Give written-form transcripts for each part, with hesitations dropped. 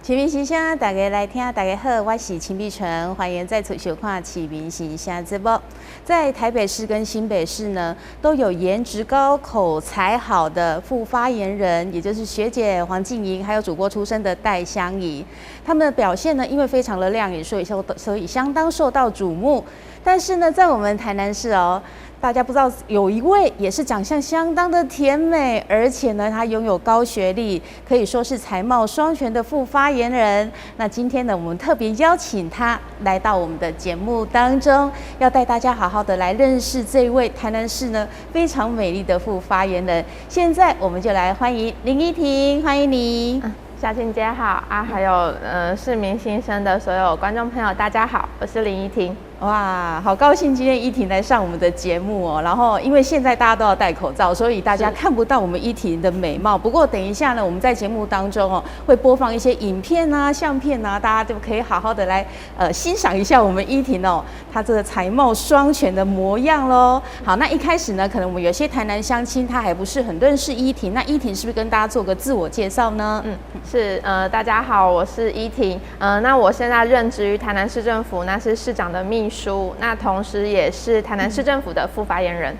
启明时声，大家来听，大家好，我是秦碧纯，欢迎再次收看启明时声直播。在台北市跟新北市呢，都有颜值高、口才好的副发言人，也就是学姐黄静莹，还有主播出身的戴香怡。他们的表现呢，因为非常的亮眼，所以相当受到瞩目。但是呢，在我们台南市哦。大家不知道有一位也是长相相当的甜美，而且呢，她拥有高学历，可以说是才貌双全的副发言人。那今天呢，我们特别邀请她来到我们的节目当中，要带大家好好的来认识这一位台南市呢非常美丽的副发言人。现在我们就来欢迎林依婷，欢迎你。小晴姐好啊，还有市民新生的所有观众朋友，大家好，我是林依婷。哇，好高兴今天依婷来上我们的节目哦。然后因为现在大家都要戴口罩，所以大家看不到我们依婷的美貌。不过等一下呢，我们在节目当中哦，会播放一些影片啊、相片啊，大家就可以好好的来欣赏一下我们依婷哦，她这个才貌双全的模样喽。好，那一开始呢，可能我们有些台南乡亲他还不是很认识依婷，那依婷是不是跟大家做个自我介绍呢？是大家好，我是依婷。那我现在任职于台南市政府，那是市长的秘书，那同时也是台南市政府的副发言人。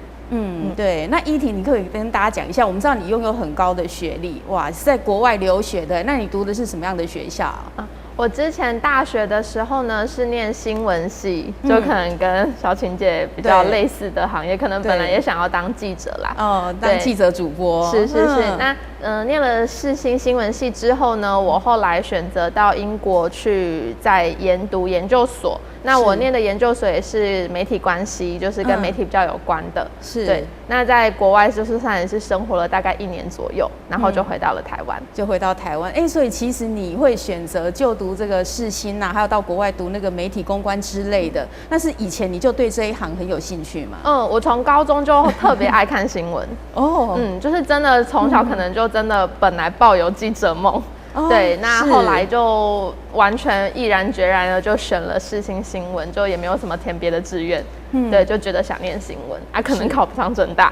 对。那依婷，你可以跟大家讲一下，我们知道你拥有很高的学历，哇，是在国外留学的，那你读的是什么样的学校？我之前大学的时候呢，是念新闻系，就可能跟小晴姐比较类似的行业，可能本来也想要当记者啦。当记者主播。是。那念了世新新闻系之后呢，我后来选择到英国去在研读研究所。那我念的研究所也是媒体关系，就是跟媒体比较有关的。是。对。那在国外就是算是生活了大概1年左右，然后就回到了台湾。所以其实你会选择就读这个世新啊，还有到国外读那个媒体公关之类的，那是以前你就对这一行很有兴趣吗？我从高中就特别爱看新闻。就是真的从小可能就真的本来抱有记者梦。对，那后来就完全毅然决然的就选了世新新闻，就也没有什么填别的志愿。对，就觉得想念新闻啊，可能考不上政大。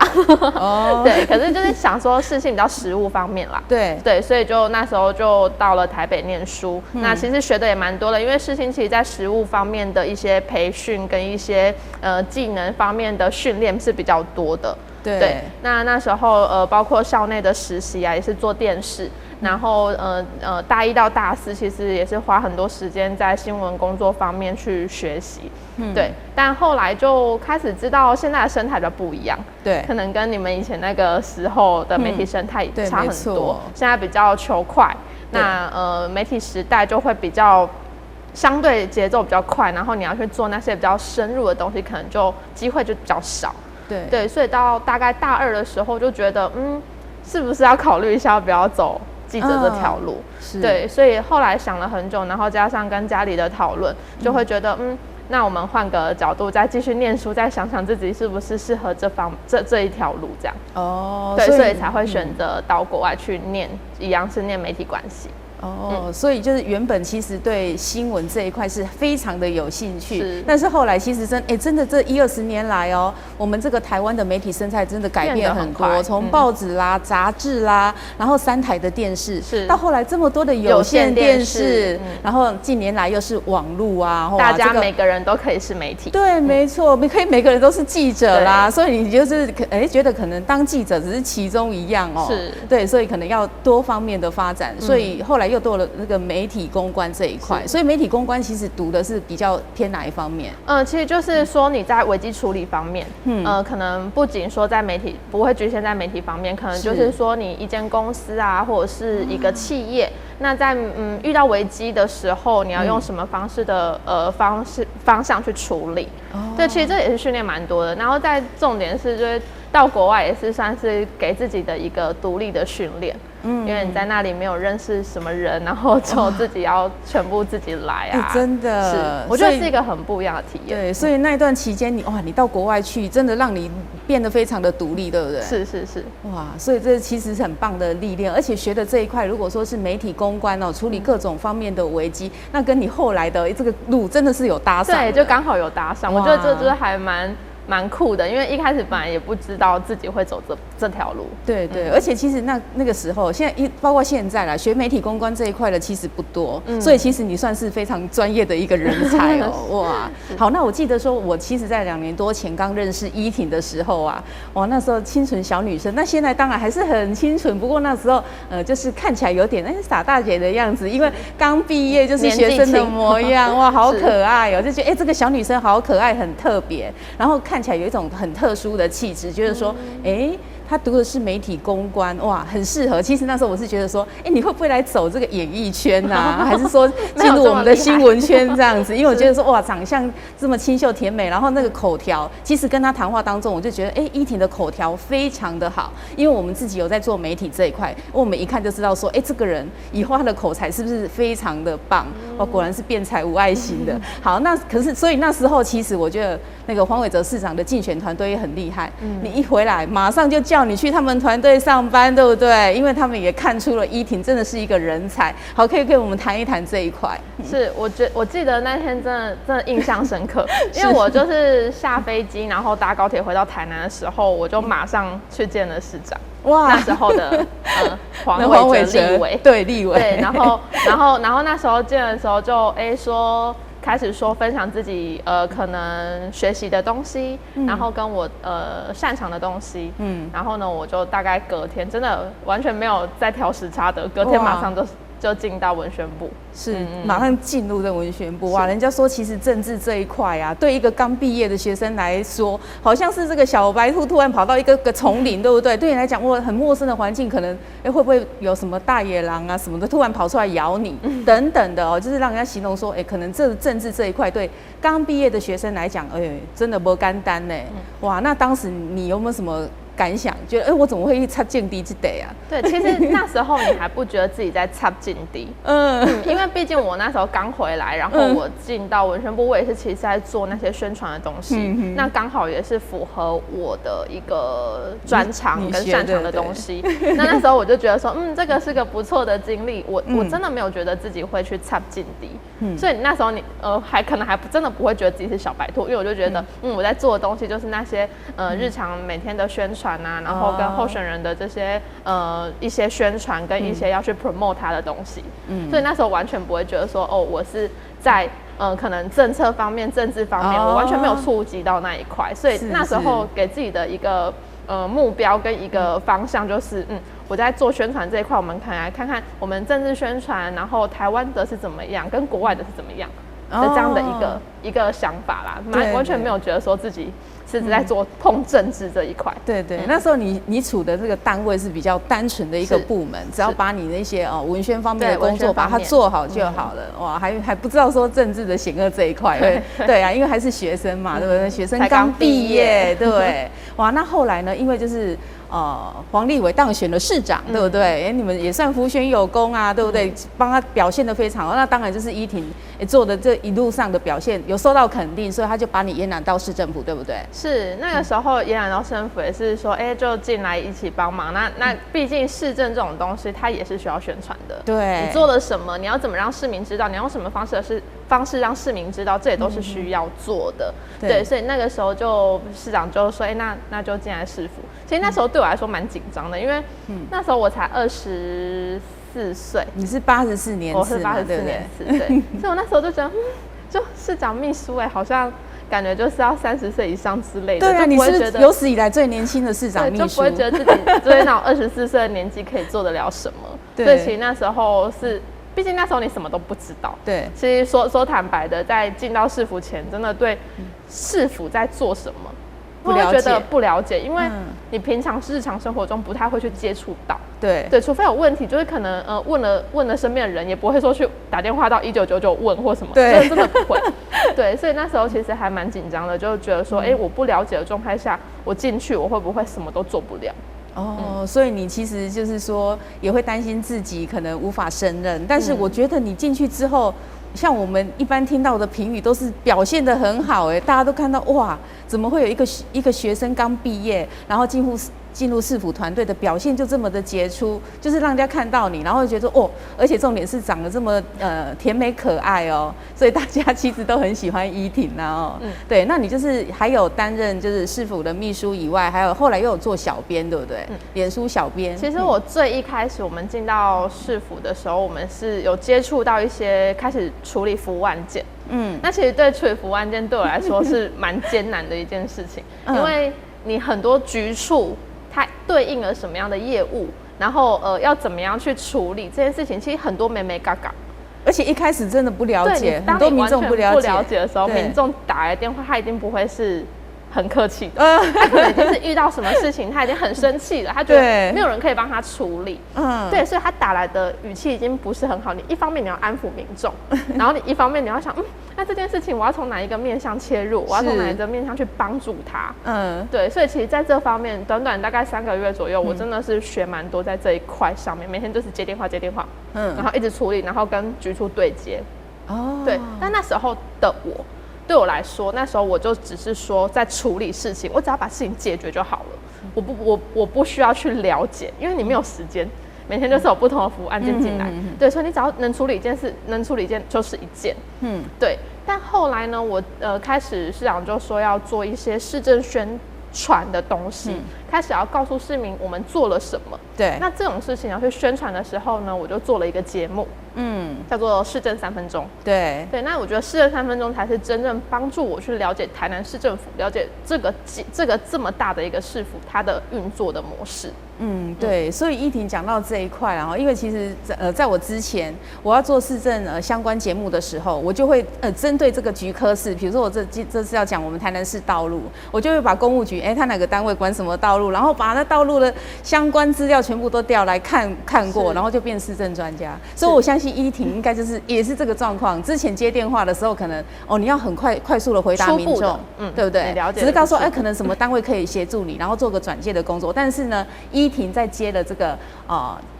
对，可是就是想说世新比较实务方面啦。对，所以就那时候就到了台北念书。那其实学的也蛮多的，因为世新其实在实务方面的一些培训跟一些技能方面的训练是比较多的。对，那时候包括校内的实习啊，也是做电视。然后大1到大4其实也是花很多时间在新闻工作方面去学习。对，但后来就开始知道现在的生态比较不一样。对，可能跟你们以前那个时候的媒体生态差很多。现在比较求快，那媒体时代就会比较相对节奏比较快，然后你要去做那些比较深入的东西，可能就机会就比较少。对，所以到大概大2的时候就觉得是不是要考虑一下要不要走记者这条路。对，所以后来想了很久，然后加上跟家里的讨论，就会觉得那我们换个角度再继续念书，再想想自己是不是适合这一条路这样。对，所以才会选择到国外去念，一样是念媒体关系。所以就是原本其实对新闻这一块是非常的有兴趣，但是后来其实真的这10-20年来哦，我们这个台湾的媒体生态真的改变很多，从报纸啦、杂志啦，然后3台的电视，到后来这么多的有线电视，然后近年来又是网路啊，大家每个人都可以是媒体。对，没错，可以每个人都是记者啦，所以你就是觉得可能当记者只是其中一样哦。对，所以可能要多方面的发展，所以后来又做了那个媒体公关这一块，所以媒体公关其实读的是比较偏哪一方面？其实就是说你在危机处理方面，可能不仅说在媒体，不会局限在媒体方面，可能就是说你一间公司啊，或者是一个企业，那在遇到危机的时候，你要用什么方式的方向去处理？对，其实这也是训练蛮多的。然后在重点是，就是到国外也是算是给自己的一个独立的训练。因为你在那里没有认识什么人，然后就自己要全部自己来啊。真的是，我觉得是一个很不一样的体验。对，所以那一段期间你到国外去，真的让你变得非常的独立，对不对？是。哇，所以这其实是很棒的历练，而且学的这一块，如果说是媒体公关处理各种方面的危机，那跟你后来的这个路真的是有搭上。对，就刚好有搭上。我觉得这就是还蛮蛮酷的，因为一开始本来也不知道自己会走这条路。对对，而且其实那个时候，现在包括现在啦，学媒体公关这一块的其实不多，所以其实你算是非常专业的一个人才哦，哇！好，那我记得说，我其实在2年多前刚认识依婷的时候啊，哇，那时候清纯小女生，那现在当然还是很清纯，不过那时候就是看起来有点傻大姐的样子，因为刚毕业就是学生的模样，哇，好可爱哦，就觉得这个小女生好可爱，很特别，然后看起来有一种很特殊的气质，就是说，他读的是媒体公关，哇，很适合。其实那时候我是觉得说，你会不会来走这个演艺圈啊？还是说进入我们的新闻圈这样子？因为我觉得说，哇，长相这么清秀甜美，然后那个口条，其实跟他谈话当中，我就觉得，依婷的口条非常的好。因为我们自己有在做媒体这一块，我们一看就知道说，这个人以后他的口才是不是非常的棒？哇，果然是辩才无碍型的。好，那可是所以那时候其实我觉得那个黄伟哲市长的竞选团队也很厉害。你一回来，马上就叫你去他们团队上班，对不对？因为他们也看出了依婷真的是一个人才。好，可以跟我们谈一谈这一块。是，我记得那天真的印象深刻，因为我就是下飞机，然后搭高铁回到台南的时候，我就马上去见了市长。哇，那时候的黄伟哲立委，对立委，对，然后那时候见的时候就开始说分享自己可能学习的东西，然后跟我擅长的东西，然后呢我就大概隔天真的完全没有再调时差的，隔天马上就进到文宣部，是马上进入这文宣部。哇，人家说其实政治这一块啊，对一个刚毕业的学生来说，好像是这个小白兔突然跑到一个丛林，对不对？对你来讲，哇，很陌生的环境，可能会不会有什么大野狼啊什么的突然跑出来咬你等等的哦，就是让人家形容说，可能这政治这一块对刚毕业的学生来讲，真的不简单呢。哇，那当时你有没有什么感想？觉得我怎么会去插进低这得啊？对，其实那时候你还不觉得自己在插进低，因为毕竟我那时候刚回来，然后我进到文宣部，我也是其实在做那些宣传的东西，那刚好也是符合我的一个专长跟擅长的东西。那时候我就觉得说，这个是个不错的经历，我真的没有觉得自己会去插进低，所以那时候你可能还真的不会觉得自己是小白兔，因为我就觉得我在做的东西就是那些日常每天的宣传啊，然后跟候选人的这些一些宣传跟一些要去 promote 他的东西，所以那时候完全不会觉得说我是在可能政策方面、政治方面，我完全没有触及到那一块，所以那时候给自己的一个目标跟一个方向就是我在做宣传这一块，我们可以来看看我们政治宣传，然后台湾的是怎么样，跟国外的是怎么样的这样的一个想法啦，完全没有觉得说自己是在碰政治这一块。对对，那时候你处的这个单位是比较单纯的一个部门，只要把你那些文宣方面的工作把它做好就好了。哇，还不知道说政治的险恶这一块。对啊，因为还是学生嘛，对不对？学生刚毕业，对。哇，那后来呢？因为就是黄立伟当选了市长，对不对？你们也算福选有功啊，对不对？帮他表现得非常好。那当然就是依婷做的这一路上的表现有受到肯定，所以他就把你延揽到市政府，对不对？是那个时候延揽到市政府也是说，就进来一起帮忙。那毕竟市政这种东西，它也是需要宣传的。对，你做了什么，你要怎么让市民知道，你要用什么方式让市民知道，这也都是需要做的。对，所以那个时候就市长就说，那就进来市府。其实那时候对我来说蛮紧张的，因为那时候我才24岁。你是84年次，我是84年次，对。所以我那时候就觉得，就市长秘书好像感觉就是要30岁以上之类的。对啊，你是有史以来最年轻的市长秘书，就不会觉得自己就是那种24岁的年纪可以做得了什么。所以其实那时候是。毕竟那时候你什么都不知道，对。其实说坦白的，在进到市府前，真的对市府在做什么，我会觉得不了解，因为你平常日常生活中不太会去接触到，对，除非有问题，就是可能问了身边的人，也不会说去打电话到1999问或什么，真的不会，对。所以那时候其实还蛮紧张的，就觉得说，我不了解的状态下，我进去我会不会什么都做不了？所以你其实就是说也会担心自己可能无法胜任，但是我觉得你进去之后，像我们一般听到的评语都是表现得很好，大家都看到哇，怎么会有一个学生刚毕业，然后进入市府团队的表现就这么的杰出，就是让人家看到你，然后觉得哦，而且重点是长得这么甜美可爱哦，所以大家其实都很喜欢依婷啊对，那你就是还有担任就是市府的秘书以外，还有后来又有做小编，对不对？脸书小编。其实我最一开始我们进到市府的时候，我们是有接触到一些开始处理服务案件。那其实对处理服务案件对我来说是蛮艰难的一件事情，因为你很多局处。它对应了什么样的业务，然后要怎么样去处理这件事情，其实很多眉眉角角，而且一开始真的不了解，很多民众不了解的时候，民众打来电话，他一定不会是很客气的，他可能已经是遇到什么事情，他已经很生气了，他觉得没有人可以帮他处理，对，所以他打来的语气已经不是很好。你一方面你要安抚民众，然后你一方面你要想，那这件事情我要从哪一个面向切入，我要从哪一个面向去帮助他，对，所以其实在这方面，短短大概3个月左右，我真的是学蛮多在这一块上面，每天就是接电话，然后一直处理，然后跟局处对接，对，但那时候的我。对我来说，那时候我就只是说在处理事情，我只要把事情解决就好了。我不需要去了解，因为你没有时间，每天就是有不同的服务案件进来，对，所以你只要能处理一件事，能处理一件就是一件，对。但后来呢，我开始市长就说要做一些市政宣传的东西，开始要告诉市民我们做了什么。对，那这种事情要去宣传的时候呢，我就做了一个节目。叫做市政3分钟。对，那我觉得市政3分钟才是真正帮助我去了解台南市政府，了解这个这么大的一个市府它的运作的模式。对，所以依婷讲到这一块，然后因为其实在我之前我要做市政相关节目的时候，我就会针对这个局科室，比如说我这次要讲我们台南市道路，我就会把公务局它哪个单位管什么道路，然后把那道路的相关资料全部都调来看过，然后就变市政专家。所以我相信依婷应该也是这个状况。之前接电话的时候，可能你要很快速的回答民众，对不对？了解。只是告诉可能什么单位可以协助你，然后做个转介的工作。但是呢，依婷在接了这个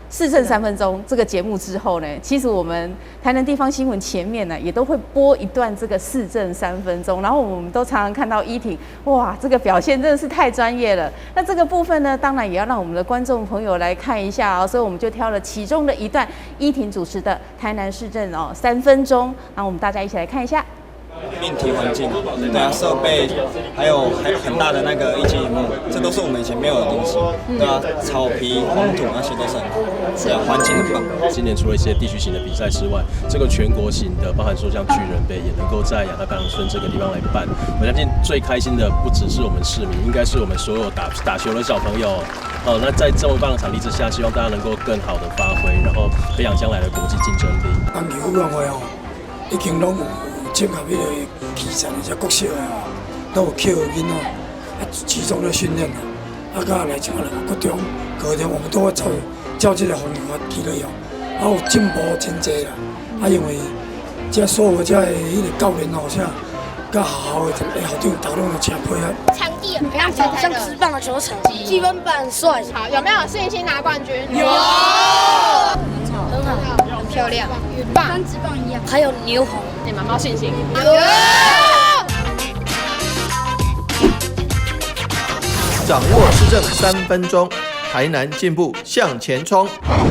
市政3分钟这个节目之后呢，其实我们台南地方新闻前面呢也都会播一段这个市政3分钟，然后我们都常常看到依婷，哇，这个表现真的是太专业了。那这个部分呢，当然也要让我们的观众朋友来看一下所以我们就挑了其中的一段依婷主持的台南市政3分钟，然后我们大家一起来看一下。硬体环境，对啊，设备，还有很大的那个液晶萤幕，这都是我们以前没有的东西，对啊，草皮、黄土那些都是很好，对啊，环境很棒。今年除了一些地区型的比赛之外，这个全国型的，包含说像巨人杯，也能够在亚太办公村这个地方来办。我相信最开心的不只是我们市民，应该是我们所有打球的小朋友。那在这么棒的场地之下，希望大家能够更好的发挥，然后培养将来的国际竞争力。篮球运动会已经拢有。结合迄个基层的遮国小的都有捡囡仔，集中咧训练甲来一个国中、高中，我们都会照这个方法去咧用，有进步真侪啦。因为遮所有遮的迄个教练啥，甲好的校长头拢有请配合。场地很漂亮，像职棒的球场，积分板很帅。好，有没有信心拿冠军？有。很好，很漂亮，棒，跟职棒一样。还有牛棚，你们有没有信心？有。掌握市政3分钟，台南进步向前冲。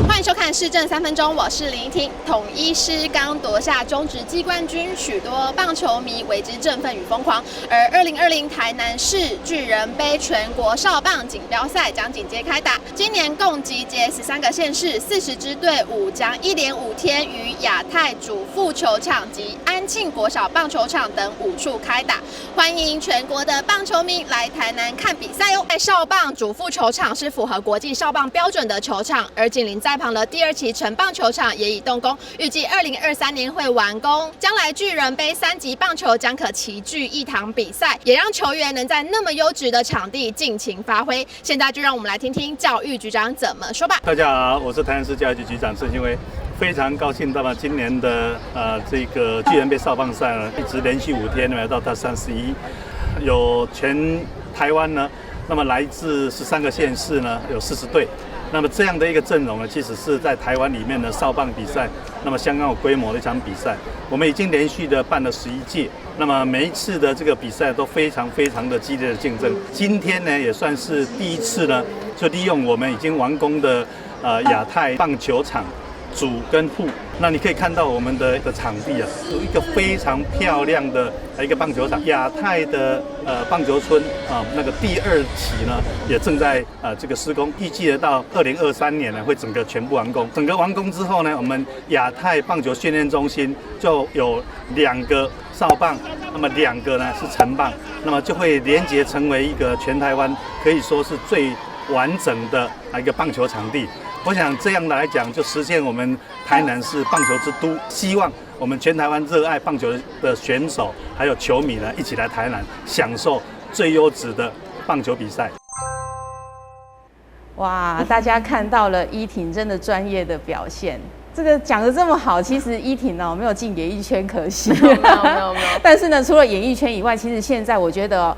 欢迎收看市政3分钟，我是林依婷。统一狮刚夺下中职季冠军，许多棒球迷为之振奋与疯狂。而2020台南市巨人杯全国少棒锦标赛将紧接开打，今年共集结13个县市40支队伍，将1连5天于亚太主妇球场及安庆国小棒球场等5处开打。欢迎全国的棒球迷来台南看比赛哦！少棒主妇球场是符合国际少棒标准的球场，而紧邻在旁的第2期成棒球场也已动工，预计2023年会完工。将来巨人杯3级棒球将可齐聚一堂比赛，也让球员能在那么优质的场地尽情发挥。现在就让我们来听听教育局长怎么说吧。大家好，我是台南市教育局局长盛兴威，非常高兴，今年的这个巨人杯少棒赛呢，一直连续5天来到它31，有全台湾呢。那么来自13个县市呢，有40队，那么这样的一个阵容呢，其实是在台湾里面的少棒比赛，那么相当有规模的一场比赛。我们已经连续的办了11届，那么每一次的这个比赛都非常的激烈的竞争。今天呢，也算是第一次呢，就利用我们已经完工的亚太棒球场。主跟副，那你可以看到我们的场地啊，有一个非常漂亮的一个棒球场。亚太的棒球村啊，那个第2期呢，也正在这个施工，预计的到2023年呢会整个全部完工。整个完工之后呢，我们亚太棒球训练中心就有2个少棒，那么2个呢是成棒，那么就会连结成为一个全台湾可以说是最完整的一个棒球场地。我想这样来讲，就实现我们台南是棒球之都。希望我们全台湾热爱棒球的选手还有球迷呢，一起来台南享受最优质的棒球比赛。哇，大家看到了依婷真的专业的表现。这个讲得这么好，其实依婷没有进演艺圈，可惜。没有。但是呢，除了演艺圈以外，其实现在我觉得，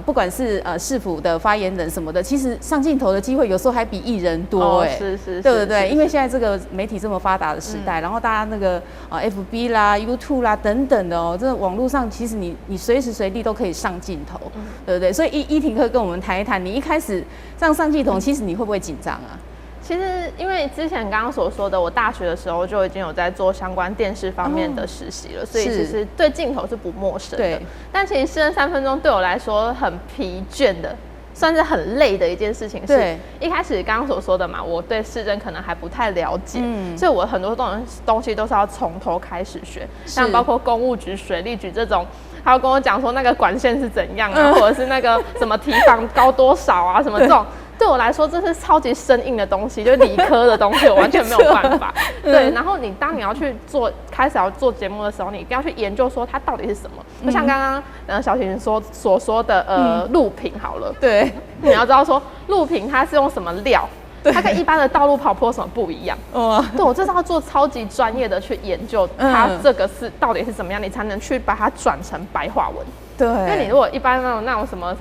不管是市府的发言人什么的，其实上镜头的机会有时候还比艺人多是，对不对？因为现在这个媒体这么发达的时代，然后大家那个FB 啦、YouTube 啦等等的这网络上其实你随时随地都可以上镜头，对不对？所以依婷可以跟我们谈一谈，你一开始这样上镜头，其实你会不会紧张啊？其实，因为之前刚刚所说的，我大学的时候就已经有在做相关电视方面的实习了，所以其实对镜头是不陌生的。对，但其实市政3分钟对我来说很疲倦的，算是很累的一件事情。是一开始刚刚所说的嘛，我对市政可能还不太了解，所以我很多东西都是要从头开始学，像包括公务局、水利局这种。他要跟我讲说那个管线是怎样啊，或者是那个什么堤防高多少啊，什么这种，对我来说这是超级生硬的东西，就理科的东西，我完全没有办法。对，然后当你要去开始要做节目的时候，你一定要去研究说它到底是什么。就像刚刚小婷所说的录屏好了，对，你要知道说录屏它是用什么料。它跟一般的道路跑坡有什么不一样？对，我这是要做超级专业的去研究它这个到底是怎么样，你才能去把它转成白话文。对，因为你如果一般那种什么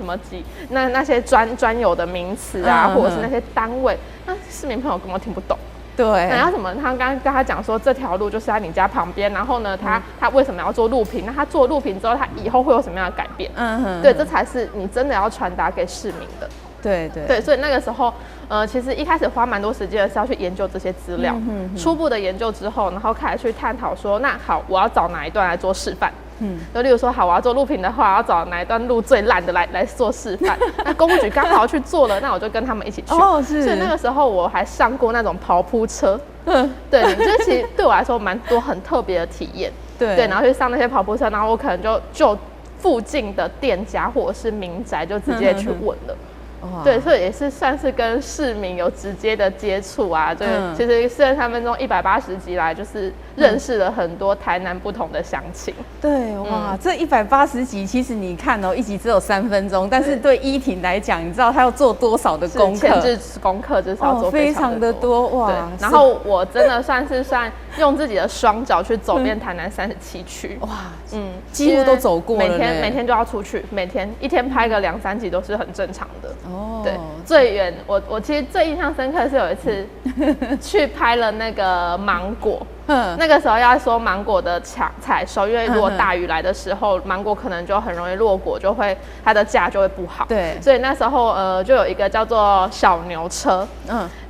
那些专有的名词啊，或者是那些单位，那市民朋友根本听不懂。对，然后什么？他刚刚跟他讲说这条路就是在你家旁边，然后呢，他为什么要做路屏？那他做路屏之后，他以后会有什么样的改变？对，这才是你真的要传达给市民的。对，所以那个时候，其实一开始花蛮多时间的是要去研究这些资料，初步的研究之后，然后开始去探讨说，那好，我要找哪一段来做示范？就例如说，好，我要做录屏的话，我要找哪一段路最烂的来做示范。那公务局刚好去做了，那我就跟他们一起去。所以那个时候我还上过那种跑铺车，对，这其实对我来说蛮多很特别的体验。对，然后去上那些跑铺车，然后我可能就附近的店家或者是民宅就直接去问了。对，所以也是算是跟市民有直接的接触啊。对，其实市政3分钟180集来，就是认识了很多台南不同的乡亲。对，哇，这180集其实你看一集只有3分钟，但是对依婷来讲，你知道她要做多少的功课？前置功课就是要做非常的多哇。然后我真的算用自己的双脚去走遍台南37区。哇，几乎都走过了。每天都要出去，一天拍个2-3集都是很正常的。对，最远我其实最印象深刻的是有一次去拍了那个芒果。那个时候要说芒果的采收，因为如果大雨来的时候，芒果可能就很容易落果，它的价就会不好。对，所以那时候就有一个叫做小牛车。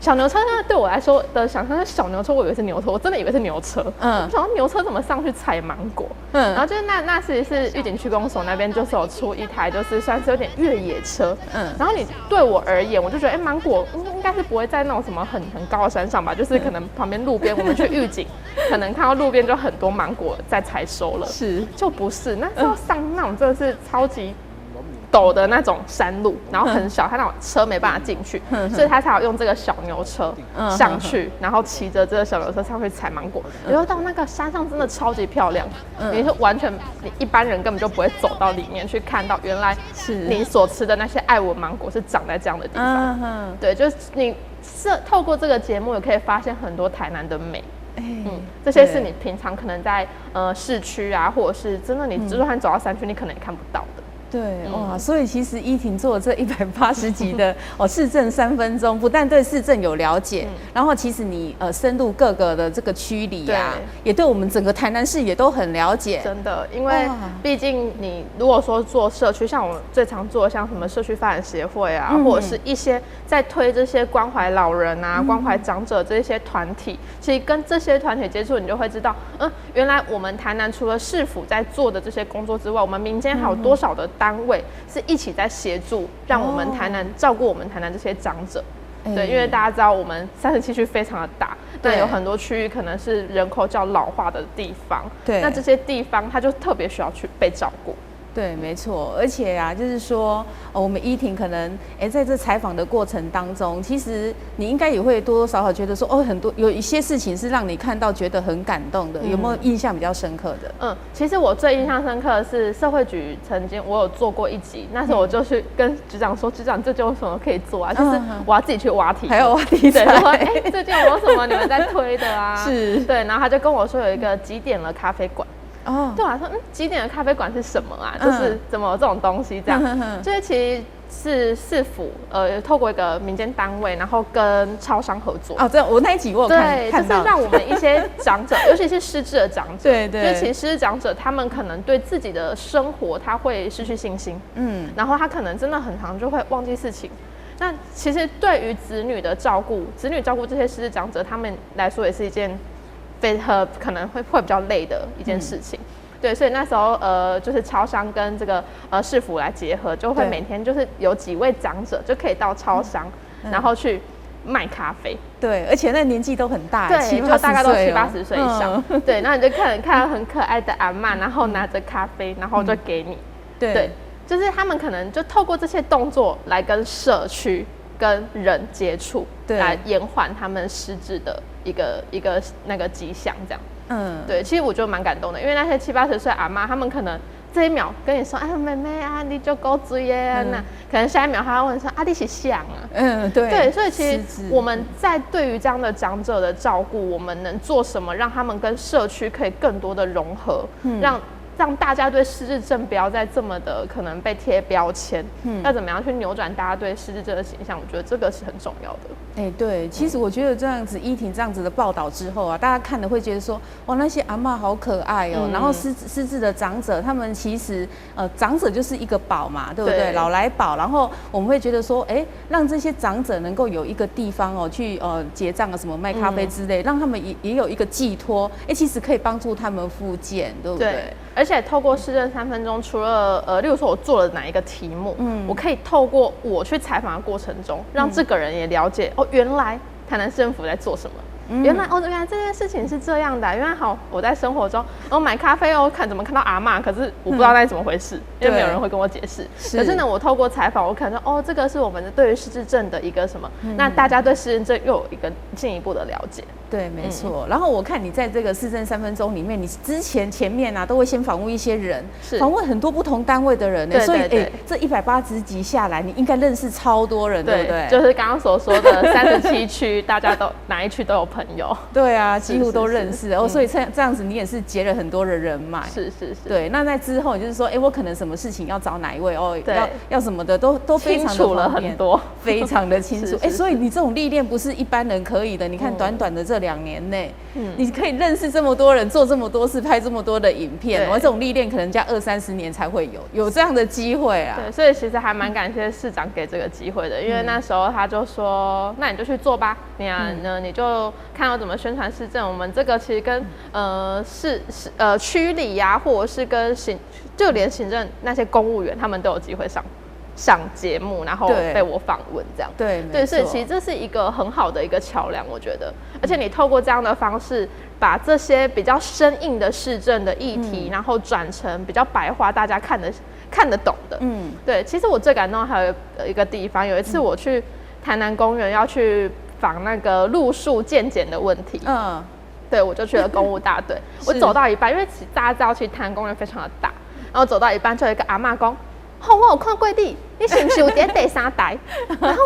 小牛车呢对我来说的想象是小牛车，我以为是牛车，我真的以为是牛车。我想说牛车怎么上去采芒果？然后就是那其实是玉井区公所那边就是有出一台，就是算是有点越野车。然后你对我而言，我就觉得芒果应该是不会在那种什么很高的山上吧，就是可能旁边路边，我们去玉井。可能看到路边就很多芒果在采收了，就不是那时候上那种真的是超级陡的那种山路，然后很小，他那种车没办法进去，所以他才要用这个小牛车上去，然后骑着这个小牛车上去采芒果。然后到那个山上真的超级漂亮，你是完全你一般人根本就不会走到里面去看到，原来你所吃的那些爱文芒果是长在这样的地方。对，就是你透过这个节目也可以发现很多台南的美。这些是你平常可能在市区啊，或者是真的你就算走到山区，你可能也看不到的。对，哇，所以其实依婷做这180集的市政3分钟，不但对市政有了解，然后其实你深入各个的这个区里啊，也对我们整个台南市也都很了解。真的，因为毕竟你如果说做社区，像我最常做的像什么社区发展协会啊，或者是一些在推这些关怀老人啊、关怀长者这些团体，其实跟这些团体接触，你就会知道，原来我们台南除了市府在做的这些工作之外，我们民间还有多少的单位是一起在协助，让我们台南照顾我们台南这些长者。对，因为大家知道我们37区非常的大，那有很多区域可能是人口较老化的地方，对，那这些地方它就特别需要去被照顾。对，没错，而且啊，就是说，我们依婷可能，在这采访的过程当中，其实你应该也会多多少少觉得说，很多有一些事情是让你看到觉得很感动的，有没有印象比较深刻的？其实我最印象深刻的是社会局曾经我有做过一集，那时候我就去跟局长说，局长这就有什么可以做啊？就是我要自己去挖题，还有挖题材，对，说最近有没有什么你们在推的啊？是，对，然后他就跟我说有一个几点了咖啡馆。对我来说，几点的咖啡馆是什么啊？就是怎么有这种东西这样？就是其实是市府透过一个民间单位，然后跟超商合作。这我那一集我有看到，就是让我们一些长者，尤其是失智的长者，对，就是其实失智长者他们可能对自己的生活他会失去信心，然后他可能真的很常就会忘记事情。那其实对于子女的照顾，子女照顾这些失智长者，他们来说也是一件可能会比较累的一件事情，对，所以那时候就是超商跟这个市府来结合，就会每天就是有几位长者就可以到超商，然后去卖咖啡，对，而且那年纪都很大，对，就大概都70-80岁以上，对，然后你就看到很可爱的阿嬷，然后拿着咖啡，然后就给你，对，就是他们可能就透过这些动作来跟社区跟人接触，来延缓他们失智的一个那个迹象，这样。对，其实我觉得蛮感动的，因为那些70-80岁阿嬷，他们可能这一秒跟你说，妹妹啊，你就够追耶，那可能下一秒他会问说，你是像啊？对，所以其实我们在对于这样的长者的照顾，我们能做什么，让他们跟社区可以更多的融合，让大家对失智症不要再这么的可能被贴标签，要怎么样去扭转大家对失智症的形象？我觉得这个是很重要的。对，其实我觉得这样子依婷这样子的报道之后啊，大家看了会觉得说，哇，那些阿嬷好可爱哦。然后失智的长者，他们其实长者就是一个宝嘛，对不对？老来宝。然后我们会觉得说，让这些长者能够有一个地方去结账啊，什么卖咖啡之类，让他们也有一个寄托，其实可以帮助他们复健，对不对？而且透过市政3分钟，除了例如说我做了哪一个题目，我可以透过我去采访的过程中，让这个人也了解原来台南市政府在做什么。原来这件事情是这样的，原来我在生活中买咖啡怎么看到阿嬷，可是我不知道那是怎么回事，因为没有人会跟我解释。可是呢，我透过采访，我可能说这个是我们对于失智症的一个什么，那大家对失智症又有一个进一步的了解。对，没错。然后我看你在这个市政3分钟里面，你前面啊都会先访问一些人，访问很多不同单位的人呢，所以这180集下来，你应该认识超多人，对不对？就是刚刚所说的37区，大家都哪一区都有朋友。对啊，几乎都认识所以这样子你也是结了很多的人脉。是。对，那在之后就是说，我可能什么事情要找哪一位要什么的都非常的清楚了很多，非常的清楚。所以你这种历练不是一般人可以的。你看短短的这2年内，你可以认识这么多人，做这么多事，拍这么多的影片，这种历练可能加20-30年才会有这样的机会啊。对，所以其实还蛮感谢市长给这个机会的，因为那时候他就说，那你就去做吧，你就看要怎么宣传市政。我们这个其实跟区里呀，或者是跟就连行政那些公务员，他们都有机会上节目，然后被我访问这样。对，所以其实这是一个很好的一个桥梁，我觉得。而且你透过这样的方式，把这些比较生硬的市政的议题，然后转成比较白话，大家看得懂的。对。其实我最感动还有一个地方，有一次我去台南公园要去访那个路树健检的问题。对，我就去了公务大队。我走到一半，因为大家知道其实台南公园非常的大，然后走到一半就有一个阿嬷公，哦，我有看过你，你是不是有在第3台？然后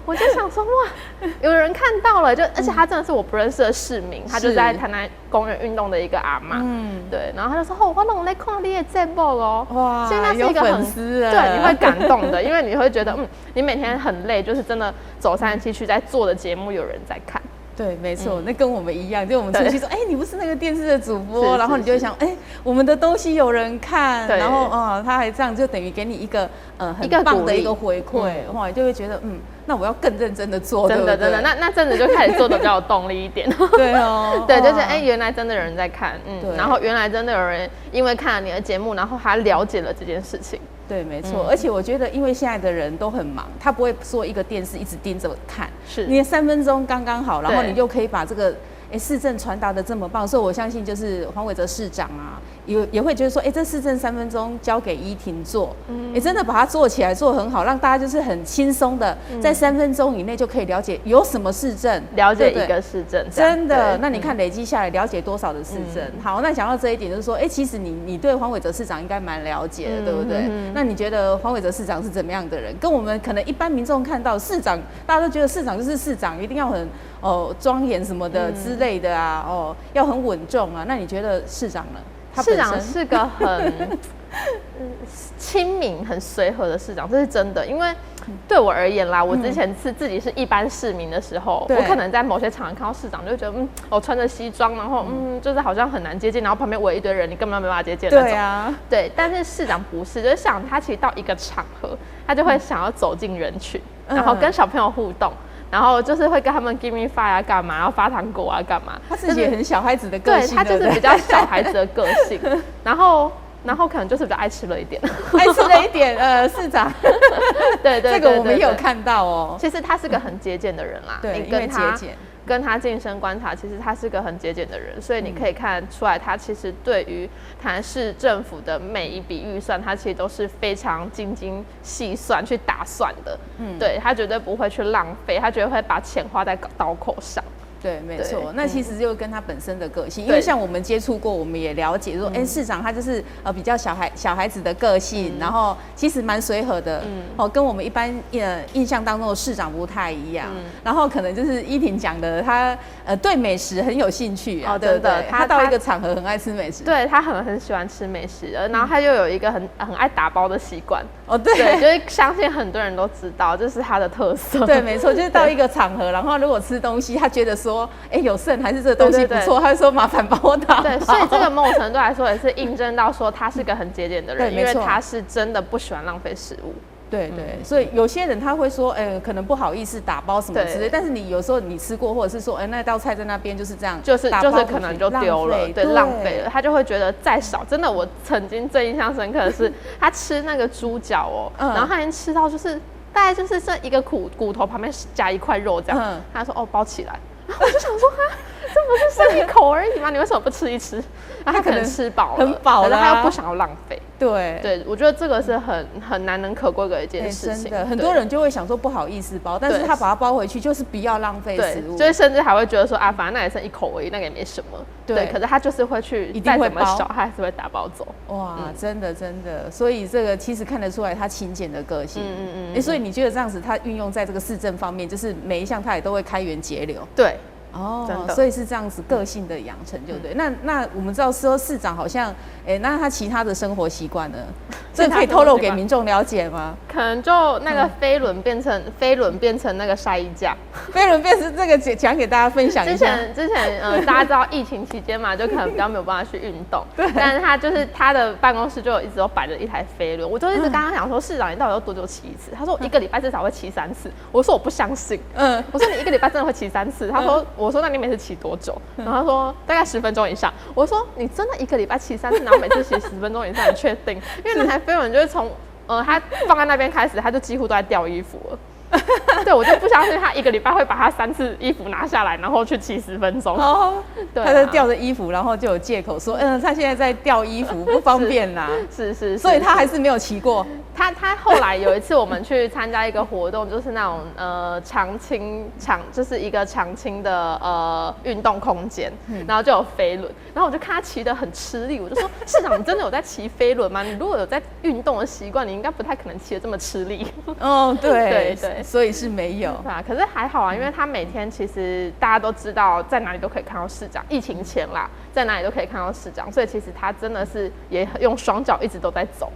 我就想说，哇，有人看到了，而且他真的是我不认识的市民，他就在台南公园运动的一个阿嬷，对，然后他就说，哦，我拢在看你的节目哦，哇，所以那是一个很对，你会感动的，因为你会觉得，你每天很累，就是真的走307区在做的节目有人在看。对，没错，那跟我们一样，就我们出去说，你不是那个电视的主播，然后你就会想，我们的东西有人看，然后他还这样，就等于给你一个很棒的一个回馈，哇，你就会觉得，那我要更认真的做，真的，那真的就开始做的比较有动力一点。对哦，对，就是原来真的有人在看，然后原来真的有人因为看了你的节目，然后他了解了这件事情。对，没错，而且我觉得，因为现在的人都很忙，他不会说一个电视一直盯着看，是你的3分钟刚刚好，然后你就可以把这个市政传达的这么棒，所以我相信就是黄伟哲市长啊，也会觉得说，这市政3分钟交给依婷做，真的把它做起来，做很好，让大家就是很轻松的，在3分钟以内就可以了解有什么市政，了解一个市政，真的。那你看累积下来，了解多少的市政？好，那讲到这一点，就是说，其实你对黄伟哲市长应该蛮了解的，对不对？那你觉得黄伟哲市长是怎么样的人？跟我们可能一般民众看到市长，大家都觉得市长就是市长，一定要很庄严什么的之类的啊，要很稳重啊。那你觉得市长呢？市长是个很亲民、很随和的市长，这是真的。因为对我而言啦，我之前自己是一般市民的时候，我可能在某些场合看到市长，就会觉得我穿着西装，然后就是好像很难接近，然后旁边围一堆人，你根本没办法接近那种。对啊，对。但是市长不是，就是市长他其实到一个场合，他就会想要走进人群，然后跟小朋友互动。然后就是会跟他们 give me five 啊，干嘛，然后发糖果啊，干嘛？他自己也很小孩子的个性，对，他就是比较小孩子的个性，然后可能就是比较爱吃了一点，市长，对，这个我们也有看到哦。其实他是个很节俭的人啦，对，因为节俭。跟他近身观察，其实他是个很节俭的人，所以你可以看出来，他其实对于台南市政府的每一笔预算，他其实都是非常精精细算去打算的。对，他绝对不会去浪费，他绝对会把钱花在刀口上。对，没错。那其实就跟他本身的个性，因为像我们接触过，我们也了解说，市长他就是比较小孩子的个性，然后其实蛮随和的，跟我们一般印象当中的市长不太一样。然后可能就是依婷讲的，他对美食很有兴趣啊，对不对？他到一个场合很爱吃美食，对他很喜欢吃美食，然后他又有一个很爱打包的习惯。对，就是相信很多人都知道，这是他的特色。对，没错，就是到一个场合，然后如果吃东西，他觉得说，有剩还是这个东西不错，他会说麻烦帮我打包。对，所以这个某种程度来说也是印证到说他是个很节俭的人，因为他是真的不喜欢浪费食物。对，所以有些人他会说，可能不好意思打包什么之类，但是你有时候你吃过，或者是说，那道菜在那边就是这样，就是可能就丢了，对，浪费了，他就会觉得再少。真的，我曾经最印象深刻的是，他吃那个猪脚然后他已经吃到就是大概就是这一个骨头旁边加一块肉这样，他说包起来。我就想说，这不是剩一口而已吗？你为什么不吃一吃？然后他可能吃饱了，很饱了，但是他又不想要浪费。对，我觉得这个是很难能可贵的一件事情。真的，很多人就会想说不好意思包，但是他把它包回去，就是不要浪费食物。就是甚至还会觉得说反正那也剩一口而已，那个也没什么。对，可是他就是会去，再怎么小，他还是会打包走。哇，真的，所以这个其实看得出来他勤俭的个性。所以你觉得这样子，他运用在这个市政方面，就是每一项他也都会开源节流。对。所以是这样子个性的养成，就对。那我们知道说市长好像，那他其他的生活习惯呢？这可以透露给民众了解吗？可能就那个飞轮变成那个晒衣架，飞轮变成这个讲给大家分享一下。之前大家知道疫情期间嘛，就可能比较没有办法去运动，对。但是他的办公室就一直都摆着一台飞轮，我就一直跟他讲说，市长你到底要多久骑一次？他说我1个礼拜至少会骑3次。我说我不相信，我说你1个礼拜真的会骑3次？他说。我说那你每次骑多久？然后他说大概10分钟以上。我说你真的1个礼拜骑3次，然后每次骑10分钟以上，你确定？因为那台飞轮就是从他放在那边开始，他就几乎都在掉衣服了。对，我就不相信他1个礼拜会把他3次衣服拿下来，然后去骑10分钟。对，他在吊着衣服，然后就有借口说，他现在在吊衣服不方便啦。是，所以他还是没有骑过。他后来有一次我们去参加一个活动，就是那种就是一个长青的运动空间，然后就有飞轮，然后我就看他骑得很吃力，我就说市长你真的有在骑飞轮吗？你如果有在运动的习惯，你应该不太可能骑得这么吃力。哦，对对，所以是没有。对啊，可是还好啊，因为他每天其实大家都知道在哪里都可以看到市长，疫情前啦，在哪里都可以看到市长，所以其实他真的是也用双脚一直都在走。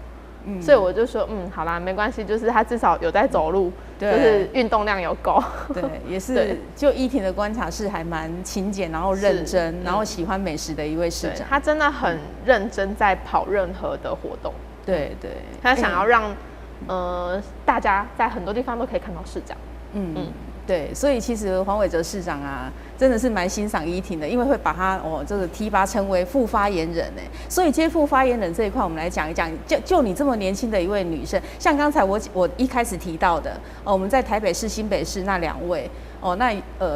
所以我就说，好啦，没关系，就是他至少有在走路，就是运动量有够。对，也是就依婷的观察是还蛮勤俭，然后认真，然后喜欢美食的一位市长。他真的很认真在跑任何的活动。对，他想要让大家在很多地方都可以看到市长。对，所以其实黄伟哲市长啊，真的是蛮欣赏依婷的，因为会把他这个提拔成为副发言人哎，所以接副发言人这一块，我们来讲一讲。就你这么年轻的一位女生，像刚才我一开始提到的，我们在台北市、新北市那2位。那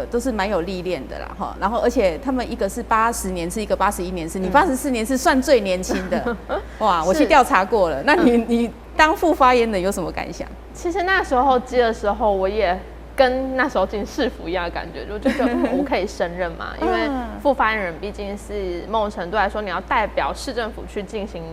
都是蛮有历练的啦哈，然后而且他们一个是80年次，一个81年次，你84年次算最年轻的，哇！我去调查过了，那你当副发言人有什么感想？其实那时候接的时候，我也跟那时候进市府一样的感觉，就觉得我可以胜任嘛，因为副发言人毕竟是某种程度来说，你要代表市政府去进行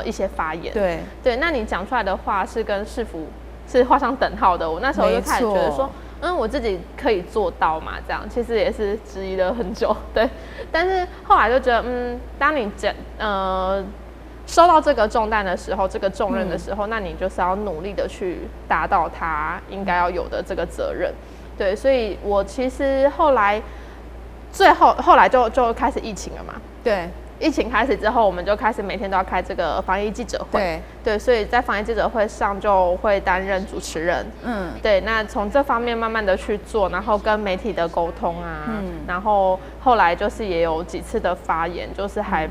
一些发言，对，那你讲出来的话是跟市府是画上等号的。我那时候就开始觉得说，我自己可以做到嘛，这样其实也是质疑了很久，对。但是后来就觉得，当你收到这个重担的时候，这个重任的时候，那你就是要努力的去达到他应该要有的这个责任，对。所以我其实后来就开始疫情了嘛，对。疫情开始之后，我们就开始每天都要开这个防疫记者会，对，所以在防疫记者会上就会担任主持人，对，那从这方面慢慢的去做，然后跟媒体的沟通啊，然后后来就是也有几次的发言，就是还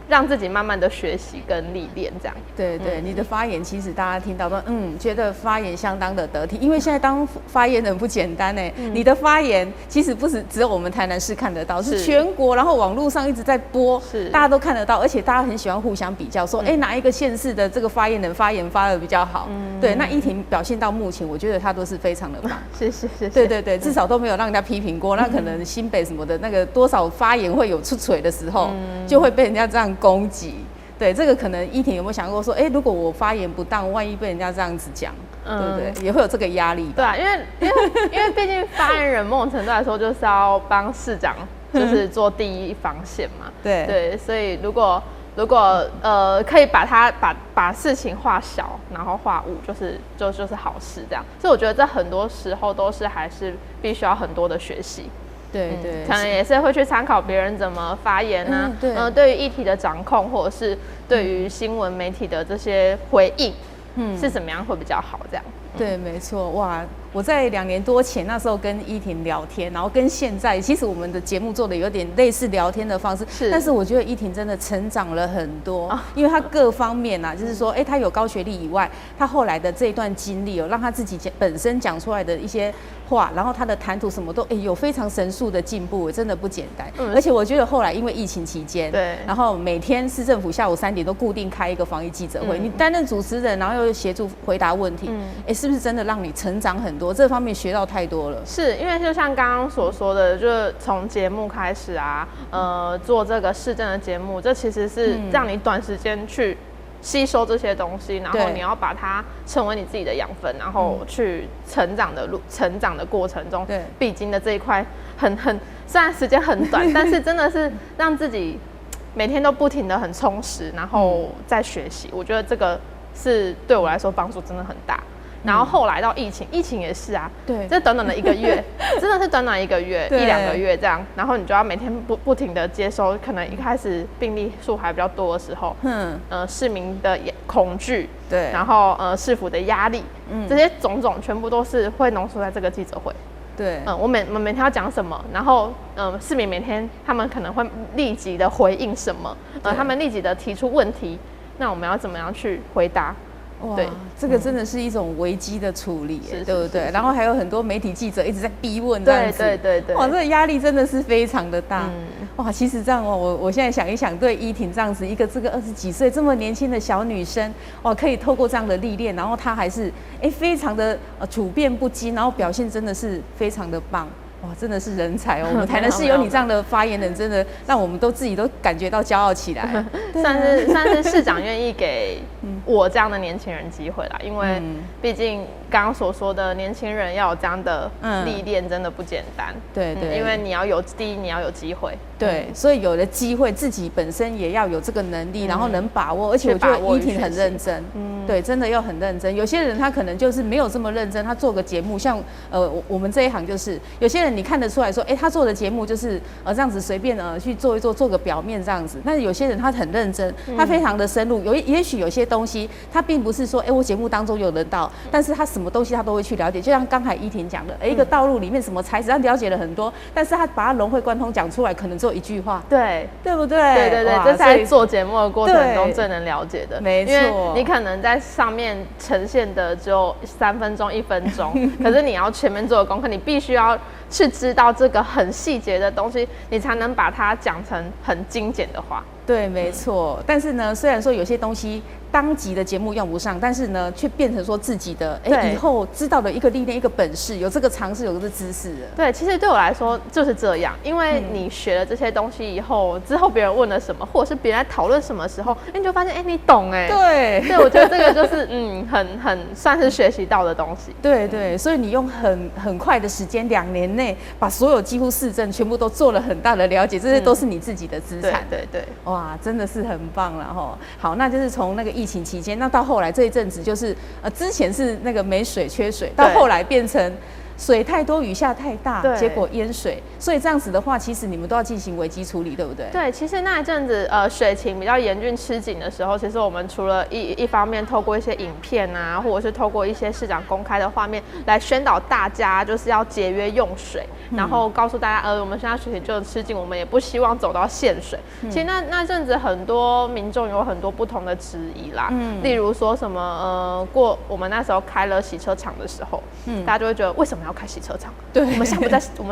让自己慢慢的学习跟历练这样。对，你的发言其实大家听到都觉得发言相当的得体，因为现在当发言人不简单哎，你的发言其实不是只有我们台南市看得到，是全国，然后网络上一直在播，大家都看得到，而且大家很喜欢互相比较，说哪一个县市的这个发言人发言发得比较好，对，那依婷表现到目前，我觉得她都是非常的棒，谢谢。对，至少都没有让人家批评过，那可能新北什么的那个多少发言会有出锤的时候，就会被人家这样攻击。对，这个可能依婷有没有想过说，如果我发言不当，万一被人家这样子讲，对不对？也会有这个压力吧。对啊，因为毕竟发言人某种程度来说就是要帮市长就是做第一防线嘛。对，所以如果可以把事情化小，然后化无，就是好事这样。所以我觉得这很多时候都是还是必须要很多的学习。对，可能也是会去参考别人怎么发言啊，对于议题的掌控，或者是对于新闻媒体的这些回应，是怎么样会比较好这样。对，没错，哇！我在2年多前那时候跟依婷聊天，然后跟现在其实我们的节目做的有点类似聊天的方式，但是我觉得依婷真的成长了很多，因为她各方面啊，就是说，她有高学历以外，她后来的这一段经历让她自己本身讲出来的一些话，然后她的谈吐什么都有非常神速的进步，真的不简单。而且我觉得后来因为疫情期间，对，然后每天市政府下午3点都固定开一个防疫记者会，你担任主持人，然后又协助回答问题，是不是真的让你成长很多？这方面学到太多了。是因为就像刚刚所说的，就是从节目开始啊，做这个市政的节目，这其实是让你短时间去吸收这些东西，然后你要把它成为你自己的养分，然后去成长的过程中，必经的这一块虽然时间很短，但是真的是让自己每天都不停的很充实，然后在学习。我觉得这个是对我来说帮助真的很大。然后后来到疫情也是啊，对，这短短的1个月，真的是短短1个月1-2个月这样，然后你就要每天不停的接收，可能一开始病例数还比较多的时候，市民的恐惧，对，然后市府的压力，这些种种全部都是会浓缩在这个记者会。对，我们每天要讲什么，然后市民每天他们可能会立即的回应什么，他们立即的提出问题，那我们要怎么样去回答？哇，对，这个真的是一种危机的处理，是对不对？然后还有很多媒体记者一直在逼问，对对对对，哇，这个压力真的是非常的大。哇，其实这样哦，我现在想一想，对依婷这样子一个这个20几岁这么年轻的小女生，哇，可以透过这样的历练，然后她还是非常的处变不惊，然后表现真的是非常的棒。哇，真的是人才哦！我们台南市有你这样的发言人，真的让我们都自己都感觉到骄傲起来。算是市长愿意给我这样的年轻人机会啦，因为毕竟刚刚所说的年轻人要有这样的历练，真的不简单。对对，因为你要有第一，你要有机会。对，所以有了机会，自己本身也要有这个能力，然后能把握。而且我觉得依婷很认真，对，真的要很认真。有些人他可能就是没有这么认真，他做个节目，像我们这一行就是有些人你看得出来说，他做的节目就是这样子随便去做一做，做个表面这样子。但是有些人他很认真，他非常的深入。也许有些东西他并不是说我节目当中有人到，但是他什么东西他都会去了解。就像刚才依婷讲的，一个道路里面什么材质，他了解了很多，但是他把它融会贯通讲出来，可能只有一句话，对，对不对？对对对，这是在做节目的过程中最能了解的，没错。因为你可能在上面呈现的只有3分钟、1分钟，可是你要全面做的功课，你必须要去知道这个很细节的东西，你才能把它讲成很精简的话。对，没错。但是呢，虽然说有些东西当集的节目用不上，但是呢，却变成说自己的以后知道的一个历练、一个本事，有这个常识，有这个知识了。对，其实对我来说就是这样，因为你学了这些东西以后，之后别人问了什么，或者是别人在讨论什么时候，你就发现你懂对，我觉得这个就是很算是学习到的东西。对对，所以你用很快的时间，2年内把所有几乎市政全部都做了很大的了解，这些都是你自己的资产。对。哇，真的是很棒了哈！好，那就是从那个疫情期间，那到后来这一阵子就是之前是那个没水缺水，到后来变成水太多雨下太大，结果淹水，所以这样子的话，其实你们都要进行危机处理，对不对？对，其实那一阵子水情比较严峻吃紧的时候，其实我们除了一方面透过一些影片啊，或者是透过一些市长公开的画面来宣导大家就是要节约用水，然后告诉大家我们现在水情就吃紧，我们也不希望走到限水。其实那阵子很多民众有很多不同的质疑啦，例如说什么我们那时候开了洗车场的时候，大家就会觉得为什么要开洗车场？对，我们现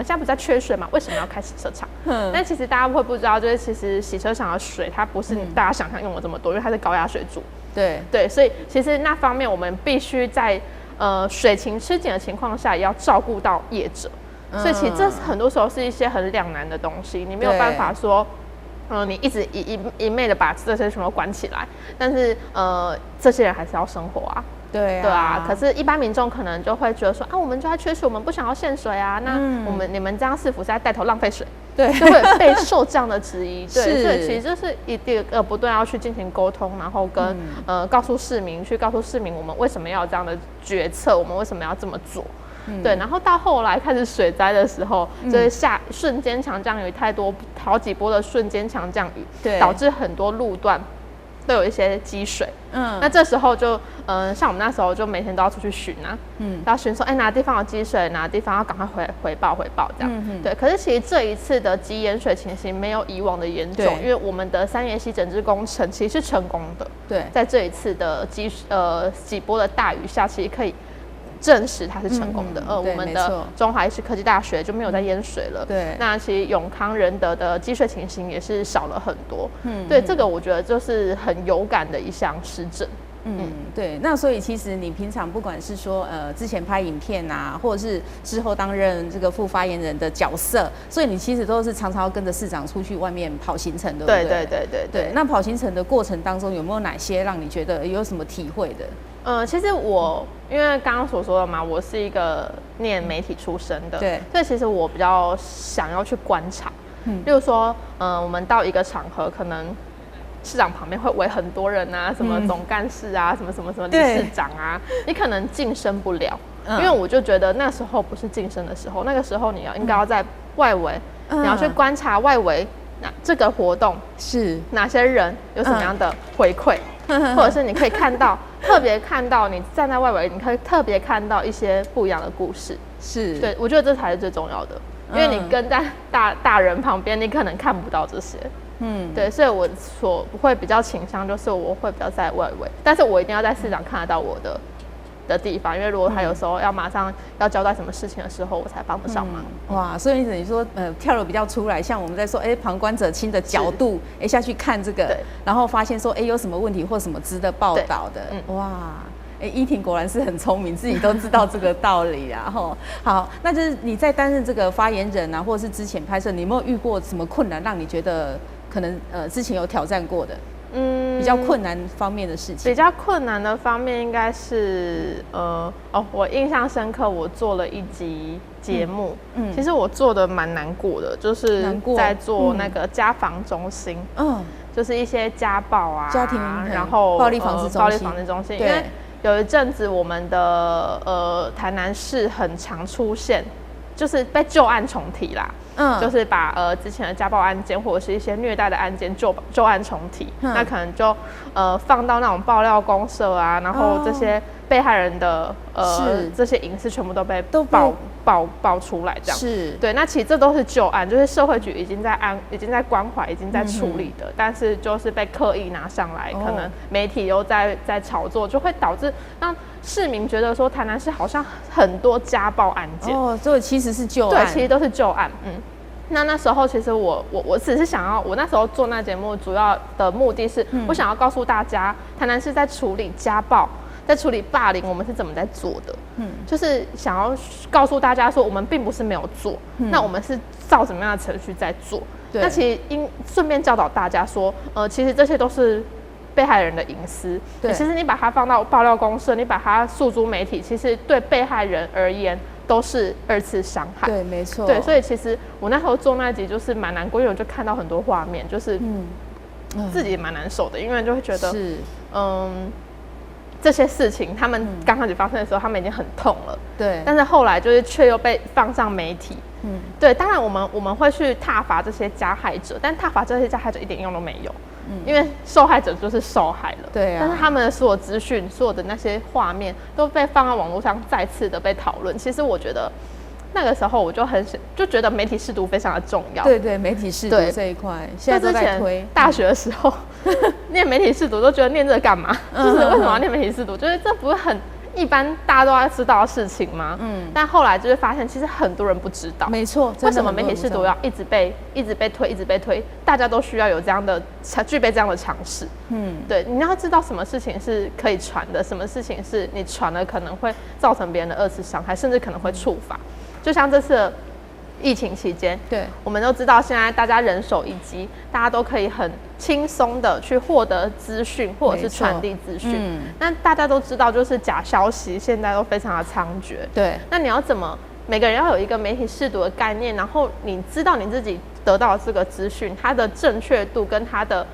在不在缺水嘛？为什么要开洗车场？但其实大家会不知道，就是其实洗车场的水它不是大家想象用的这么多，因为它是高压水柱。对，所以其实那方面我们必须在水情吃紧的情况下，也要照顾到业者。所以其实这很多时候是一些很两难的东西，你没有办法说。你一直一昧的把这些全部关起来，但是这些人还是要生活啊。对啊，可是，一般民众可能就会觉得说我们就在缺水，我们不想要限水啊。那你们这样是否是在带头浪费水？对，就会备受这样的质疑。对，所以其实就是一定不断要去进行沟通，然后跟告诉市民我们为什么要有这样的决策，我们为什么要这么做。对，然后到后来开始水灾的时候，就是瞬间强降雨太多，好几波的瞬间强降雨，导致很多路段都有一些积水。那这时候就像我们那时候就每天都要出去巡啊，要巡说哪个地方有积水，哪个地方要赶快回报这样。对，可是其实这一次的积淹水情形没有以往的严重，因为我们的三元溪整治工程其实是成功的。对，在这一次的几波的大雨下，其实可以证实它是成功的。我们的中华医师科技大学就没有再淹水了。对，那其实永康仁德的积水情形也是少了很多。对，这个我觉得就是很有感的一项施政。对，那所以其实你平常不管是说之前拍影片啊，或者是之后担任这个副发言人的角色，所以你其实都是常常要跟着市长出去外面跑行程，对不对？对。那跑行程的过程当中，有没有哪些让你觉得有什么体会的？其实因为刚刚所说的嘛，我是一个念媒体出身的，对，所以其实我比较想要去观察，例如说，我们到一个场合，可能市长旁边会围很多人啊，什么总干事啊，什么理事长啊，你可能晋升不了，因为我就觉得那时候不是晋升的时候，那个时候你应该要在外围，你要去观察外围这个活动是哪些人有什么样的回馈。或者是你可以特别看到你站在外围，你可以特别看到一些不一样的故事。对，我觉得这才是最重要的，因为你跟在大人旁边，你可能看不到这些。对，所以我会比较倾向就是我会比较在外围，但是我一定要在市长看得到我的地方，因为如果他有时候要马上要交代什么事情的时候，我才帮得上忙。哇，所以你等于说跳得比较出来，像我们在说旁观者清的角度下去看这个，然后发现说有什么问题或什么值得报道的，哇。依婷果然是很聪明，自己都知道这个道理啦。好，那就是你在担任这个发言人啊，或者是之前拍摄，你有没有遇过什么困难，让你觉得可能之前有挑战过的？比较困难方面的事情。比较困难的方面应该是我印象深刻，我做了一集节目，其实我做的蛮难过的，就是在做那个家防中心，就是一些家暴啊，家庭然后暴力防治中心，因为有一阵子我们的台南市很常出现，就是被旧案重提啦。就是把之前的家暴案件或者是一些虐待的案件旧案重提，那可能就放到那种爆料公社啊，然后这些被害人的这些隐私全部都被爆出来，这样是对。那其实这都是旧案，就是社会局已经在关怀、已经在处理的，但是就是被刻意拿上来，可能媒体又在炒作，就会导致让市民觉得说台南市好像很多家暴案件这其实是旧案，对，其实都是旧案，那时候其实我只是想要，我那时候做那节目主要的目的是，我想要告诉大家，台南市在处理家暴、在处理霸凌，我们是怎么在做的。就是想要告诉大家说，我们并不是没有做，那我们是照什么样的程序在做。那其实顺便教导大家说，其实这些都是被害人的隐私。其实你把它放到爆料公社，你把它诉诸媒体，其实对被害人而言都是2次伤害。对，没错。对，所以其实我那时候做那一集就是蛮难过，因为我就看到很多画面，就是自己也蛮难受的，因为就会觉得这些事情他们刚开始发生的时候，他们已经很痛了。对，但是后来就是却又被放上媒体。对，当然我们会去挞伐这些加害者，但挞伐这些加害者一点用都没有。因为受害者就是受害了，对啊。但是他们的所有资讯、所有的那些画面都被放在网络上，再次的被讨论。其实我觉得那个时候我就觉得媒体识读非常的重要。对，媒体识读这一块，现在都在推。大学的时候念媒体识读都觉得念这个干嘛？就是为什么要念媒体识读？就是这不是很一般大家都要知道的事情吗？但后来就是发现，其实很多人不知道。没错，为什么媒体识读要一直被推？大家都需要有这样的具备这样的常识。对，你要知道什么事情是可以传的，什么事情是你传了可能会造成别人的2次伤害，甚至可能会触法。就像这次的疫情期间，对，我们都知道现在大家人手一机，大家都可以很轻松的去获得资讯或者是传递资讯。那大家都知道，就是假消息现在都非常的猖獗。对，那你要怎么？每个人要有一个媒体识读的概念，然后你知道你自己得到的这个资讯，它的正确度跟它的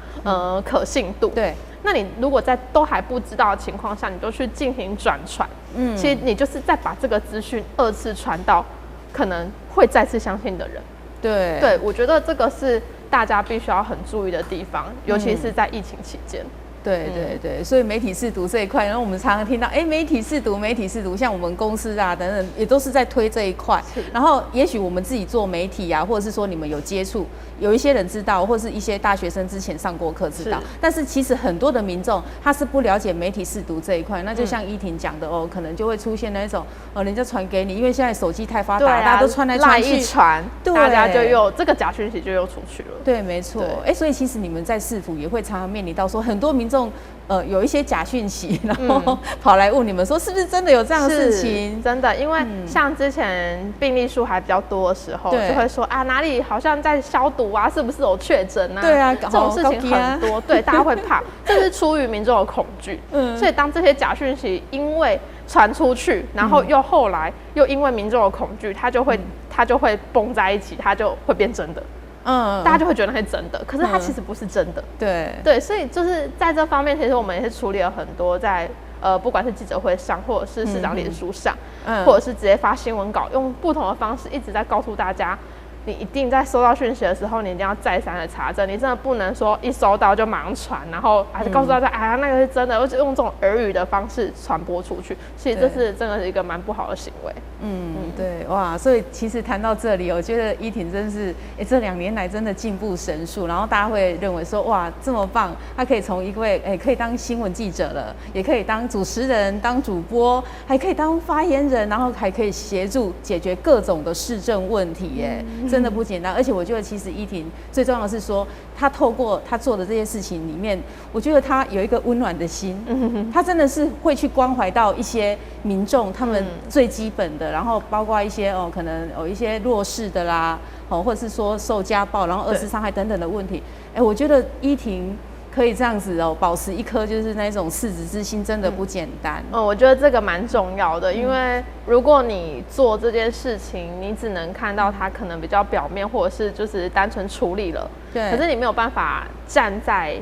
可信度。对，那你如果在都还不知道的情况下，你就去进行转传，其实你就是再把这个资讯2次传到可能会再次相信的人。对，我觉得这个是大家必须要很注意的地方，尤其是在疫情期间。对，所以媒体识读这一块，然后我们常常听到，媒体识读，像我们公司啊等等，也都是在推这一块。然后，也许我们自己做媒体啊，或者是说你们有接触，有一些人知道，或是一些大学生之前上过课知道。但是其实很多的民众他是不了解媒体识读这一块，那就像依婷讲的可能就会出现那种人家传给你，因为现在手机太发达，大家都传来传去，一传，大家就又这个假讯息就又出去了。对，没错。所以其实你们在市府也会常常面临到说，很多民众有一些假讯息，然后跑来问你们说，是不是真的有这样的事情？真的，因为像之前病例数还比较多的时候，就会说哪里好像在消毒啊，是不是有确诊啊？对啊，这种事情很多，对，大家会怕，这是出于民众的恐惧。所以当这些假讯息因为传出去，然后后来又因为民众的恐惧，它就会绷在一起，它就会变真的。大家就会觉得那是真的，可是它其实不是真的。对，所以就是在这方面，其实我们也是处理了很多在不管是记者会上，或者是市长脸书上，或者是直接发新闻稿，用不同的方式一直在告诉大家，你一定在收到讯息的时候，你一定要再三的查证，你真的不能说一收到就马上传，然后还是告诉大家那个是真的，或者用这种耳语的方式传播出去，其实这是真的是一个蛮不好的行为。对，哇，所以其实谈到这里，我觉得依婷真是，这2年来真的进步神速，然后大家会认为说，哇，这么棒，她可以从一位可以当新闻记者了，也可以当主持人、当主播，还可以当发言人，然后还可以协助解决各种的市政问题，真的不简单。而且我觉得其实依婷最重要的是说，她透过她做的这些事情里面，我觉得她有一个温暖的心，她真的是会去关怀到一些民众他们最基本的，然后包括一些可能有一些弱势的啦，或者是说受家暴，然后2次伤害等等的问题。我觉得依婷可以这样子保持一颗就是那种赤子之心，真的不简单。我觉得这个蛮重要的，因为如果你做这件事情，你只能看到它可能比较表面，或者是就是单纯处理了，对。可是你没有办法站在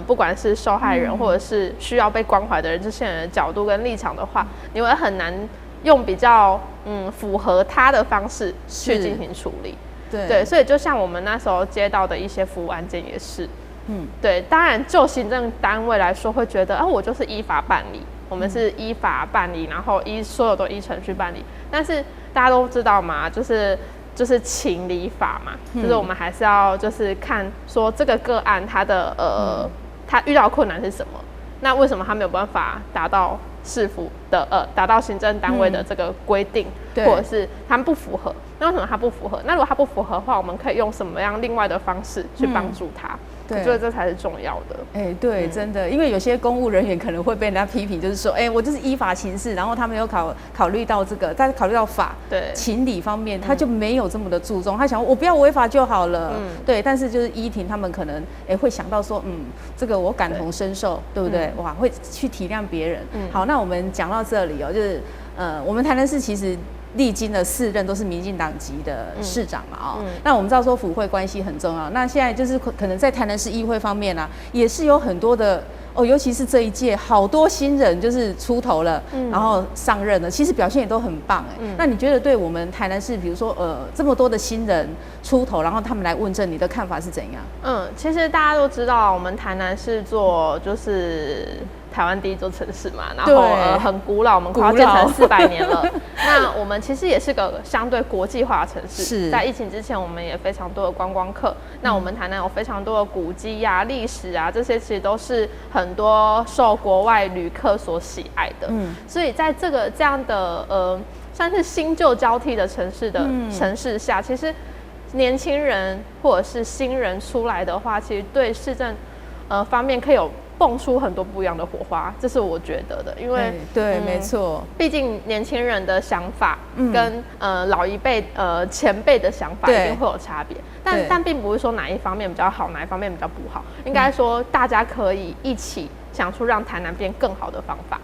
不管是受害人或者是需要被关怀的人这些人的角度跟立场的话，你会很难用比较符合他的方式去进行处理。对，所以就像我们那时候接到的一些服务案件也是。对，当然就行政单位来说会觉得我就是依法办理，我们是依法办理，然后所有都依程序办理。但是大家都知道嘛，就是情理法嘛，就是我们还是要就是看说这个个案他的他遇到困难是什么，那为什么他没有办法达到市府的达到行政单位的这个规定，或者是他们不符合，那为什么他不符合？那如果他不符合的话，我们可以用什么样另外的方式去帮助他？我觉得这才是重要的。对，真的，因为有些公务人员可能会被人家批评，就是说，我就是依法行事，然后他没有考虑到这个，但是考虑到法情理方面，他就没有这么的注重，他想我不要违法就好了。对，但是就是依婷他们可能会想到说，这个我感同身受，对不对？哇，会去体谅别人。好，那我们讲到这里就是我们台南市其实历经了4任都是民进党籍的市长嘛，那我们知道说府会关系很重要，那现在就是可能在台南市议会方面也是有很多的尤其是这一届好多新人就是出头了，然后上任了，其实表现也都很棒那你觉得对我们台南市，比如说这么多的新人出头，然后他们来问政，你的看法是怎样？其实大家都知道，我们台南市做就是台湾第一座城市嘛，然后很古老，我们快要建成400年了。那我们其实也是个相对国际化的城市，在疫情之前，我们也非常多的观光客。那我们台南有非常多的古迹啊、历史啊，这些其实都是很多受国外旅客所喜爱的。所以在这样的算是新旧交替的城市下，其实年轻人或者是新人出来的话，其实对市政方面可以有蹦出很多不一样的火花，这是我觉得的，因为对，没错，毕竟年轻人的想法跟老一辈前辈的想法一定会有差别，但并不是说哪一方面比较好，哪一方面比较不好，应该说大家可以一起想出让台南变更好的方法。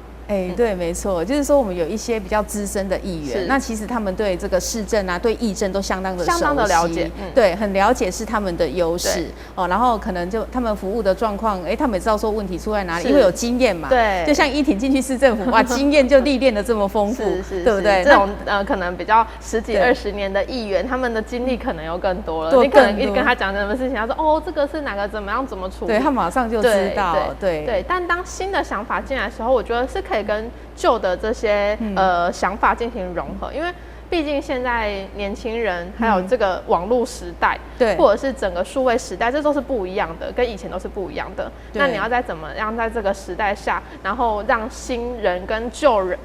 对，没错，就是说我们有一些比较资深的议员，那其实他们对这个市政啊、对议政都相当的了解，对，很了解是他们的优势然后可能就他们服务的状况，他们也知道说问题出在哪里，因为有经验嘛，对，就像依婷进去市政府，哇，经验就历练的这么丰富，对不对？这种可能比较10几20年的议员，他们的经历可能又更多了，你可能一跟他讲什么事情，他说这个是哪个怎么处理，对他马上就知道，对。但当新的想法进来的时候，我觉得是可以跟旧的这些想法进行融合，因为毕竟现在年轻人还有这个网络时代，或者是整个数位时代，这都是不一样的，跟以前都是不一样的。那你要再怎么样在这个时代下，然后让新人跟旧人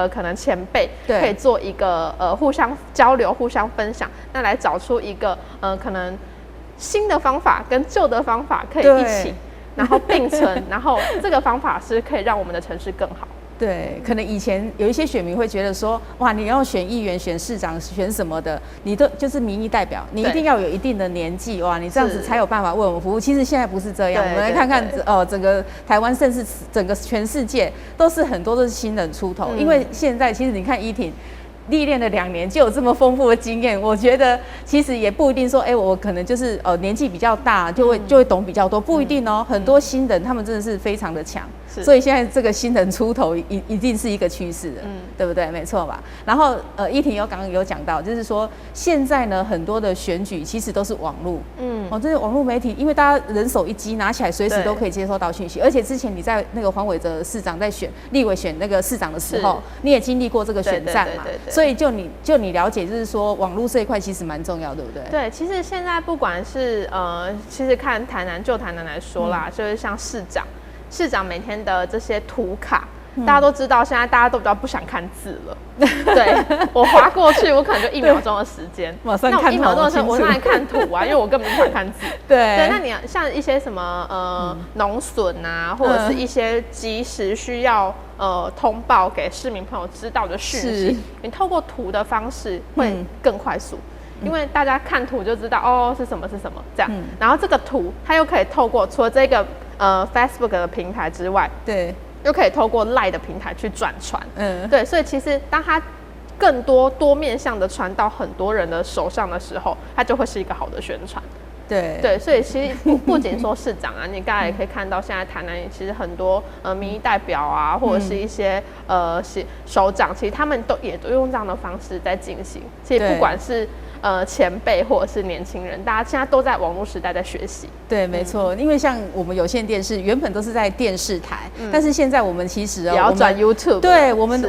可能前辈可以做一个互相交流、互相分享，那来找出一个可能新的方法跟旧的方法可以一起，然后并存，然后这个方法是可以让我们的城市更好。对，可能以前有一些选民会觉得说，哇，你要选议员、选市长、选什么的，你都就是民意代表，你一定要有一定的年纪，哇，你这样子才有办法为我们服务。其实现在不是这样，我们来看看整个台湾，甚至整个全世界，都是很多都是新人出头。因为现在其实你看依婷历练了2年就有这么丰富的经验，我觉得其实也不一定说，我可能就是年纪比较大就会懂比较多，不一定很多新人他们真的是非常的强，所以现在这个新人出头一定是一个趋势的，对不对？没错吧？然后依婷刚刚有讲到，就是说现在呢很多的选举其实都是网络，这是网络媒体，因为大家人手一机，拿起来随时都可以接收到讯息，而且之前你在那个黄伟哲市长在选立委选那个市长的时候，你也经历过这个选战嘛，所以就你了解，就是说网络这一块其实蛮重要，对不对？对，其实现在不管是其实看台南来说啦，就是像市长每天的这些图卡，大家都知道，现在大家都比较不想看字了。对，我滑过去，我可能就1秒钟的时间，马上看1秒钟的时间，我拿来看图啊，因为我根本不想看字。对，那你像一些什么农损啊，或者是一些及时需要通报给市民朋友知道的讯息，你透过图的方式会更快速。因为大家看图就知道是什么这样，然后这个图它又可以透过除了这个Facebook 的平台之外，对，又可以透过 LINE 的平台去转传，对，所以其实当它更多面向的传到很多人的手上的时候，它就会是一个好的宣传。对，所以其实不仅说市长啊，你刚才也可以看到，现在台南其实很多民意代表啊，或者是一些首长，其实他们也都用这样的方式在进行。其实不管是前辈或者是年轻人，大家现在都在网络时代在学习。对，没错，因为像我们有线电视原本都是在电视台，但是现在我们其实也要转 YouTube。对，我们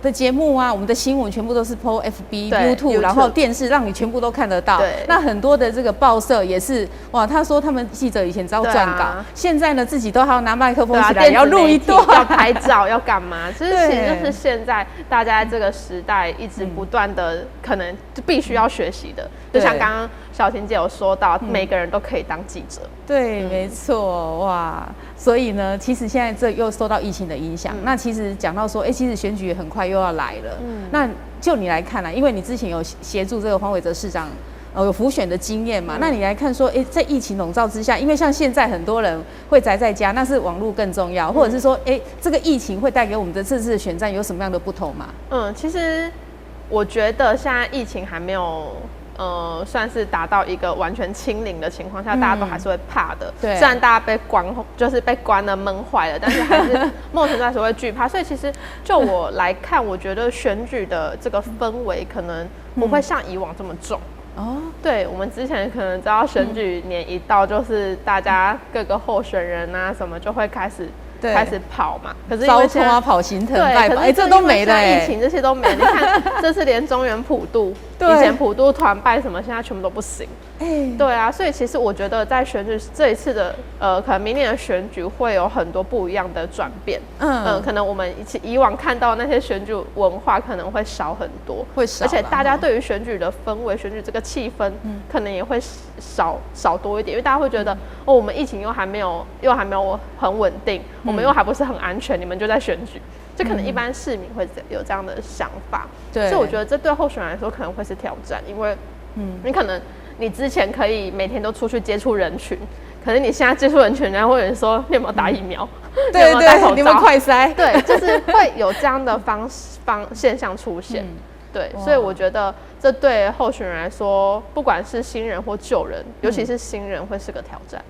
的节目啊，我们的新闻全部都是 PO FB、YouTube， 然后电视让你全部都看得到。那很多的这个报社也是，哇，他说他们记者以前只要撰稿，现在呢自己都还要拿麦克风起来，要录一段，要拍照，要干嘛？其实就是现在大家在这个时代一直不断的，可能就必须要学习的。就像刚刚小婷姐有说到，每个人都可以当记者。对，没错，哇！所以呢，其实现在这又受到疫情的影响。那其实讲到说，其实选举很快又要来了。那就你来看啦，因为你之前有协助这个黄伟哲市长有辅选的经验嘛，那你来看说，在疫情笼罩之下，因为像现在很多人会宅在家，那是网络更重要，或者是说，这个疫情会带给我们的这次的选战有什么样的不同吗？其实我觉得现在疫情还没有。算是达到一个完全清零的情况下，大家都还是会怕的。对，虽然大家被关了闷坏了，但是还是某种程度来说会惧怕。所以其实就我来看，我觉得选举的这个氛围可能不会像以往这么重。对，我们之前可能知道选举年一到，就是大家各个候选人啊什么就会开始跑嘛，可是招通啊，跑行程拜访，这都没了。疫情这些都没了。你看这次连中原普渡，以前普渡团拜什么，现在全部都不行。对啊，所以其实我觉得在选举这一次的可能明年的选举会有很多不一样的转变。可能我们以往看到那些选举文化可能会少很多，会少，而且大家对于选举的氛围、选举这个气氛，可能也会少多一点，因为大家会觉得我们疫情又还没有很稳定，我们又还不是很安全，你们就在选举，就可能一般市民会有这样的想法。所以我觉得这对候选人来说可能会是挑战，因为你可能你之前可以每天都出去接触人群，可是你现在接触人群，然后会有人说你有没有打疫苗？对对，你们快筛。对，就是会有这样的现象出现。对，所以我觉得这对候选人来说，不管是新人或旧人，尤其是新人，会是个挑战。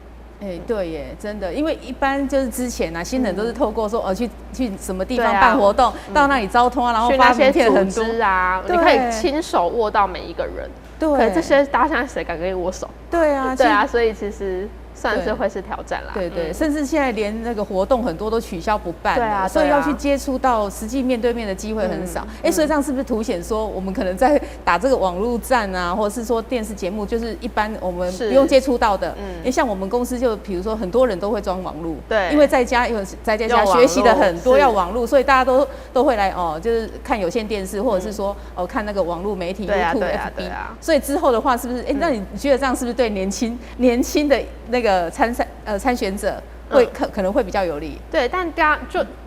对耶，真的，因为一般就是之前新人都是透过说去什么地方办活动，到那里招通啊，然后发名片很多啊，你可以亲手握到每一个人。对，可是这些大家现在谁敢跟你握手？对啊，所以其实算是会是挑战啦。对，甚至现在连那个活动很多都取消不办了，所以要去接触到实际面对面的机会很少。所以这样是不是凸显说我们可能在打这个网络战啊，或者是说电视节目，就是一般我们不用接触到的。因为像我们公司就比如说很多人都会装网络，对，因为在家学习的很多要网络，所以大家都会来就是看有线电视，或者是说看那个网络媒体 YouTube、FB。所以之后的话，是不是？那你觉得这样是不是对年轻的那个参选者会可能会比较有利？对，但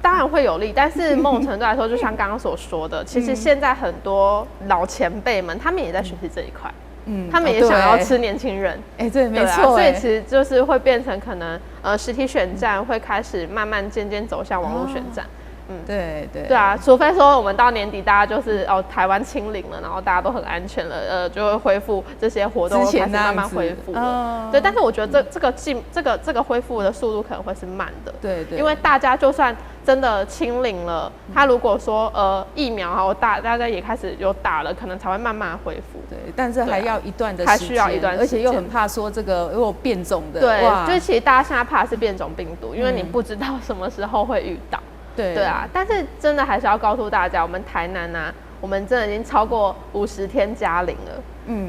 当然会有利，但是某种程度来说，就像刚刚所说的，其实现在很多老前辈们，他们也在学习这一块。他们也想要吃年轻人。对，没错。所以其实就是会变成可能实体选战会开始渐渐走向网络选战。对啊，除非说我们到年底大家就是台湾清零了，然后大家都很安全了，就会恢复这些活动，开始慢慢恢复了。对，但是我觉得这个恢复的速度可能会是慢的。对，因为大家就算真的清零了，他如果说疫苗大家也开始有打了，可能才会慢慢恢复。对，但是还要一段的时间，还需要一段时间，而且又很怕说这个如果变种的，对，就其实大家现在怕的是变种病毒，因为你不知道什么时候会遇到。对啊，但是真的还是要告诉大家，我们台南啊，我们真的已经超过50天加零了。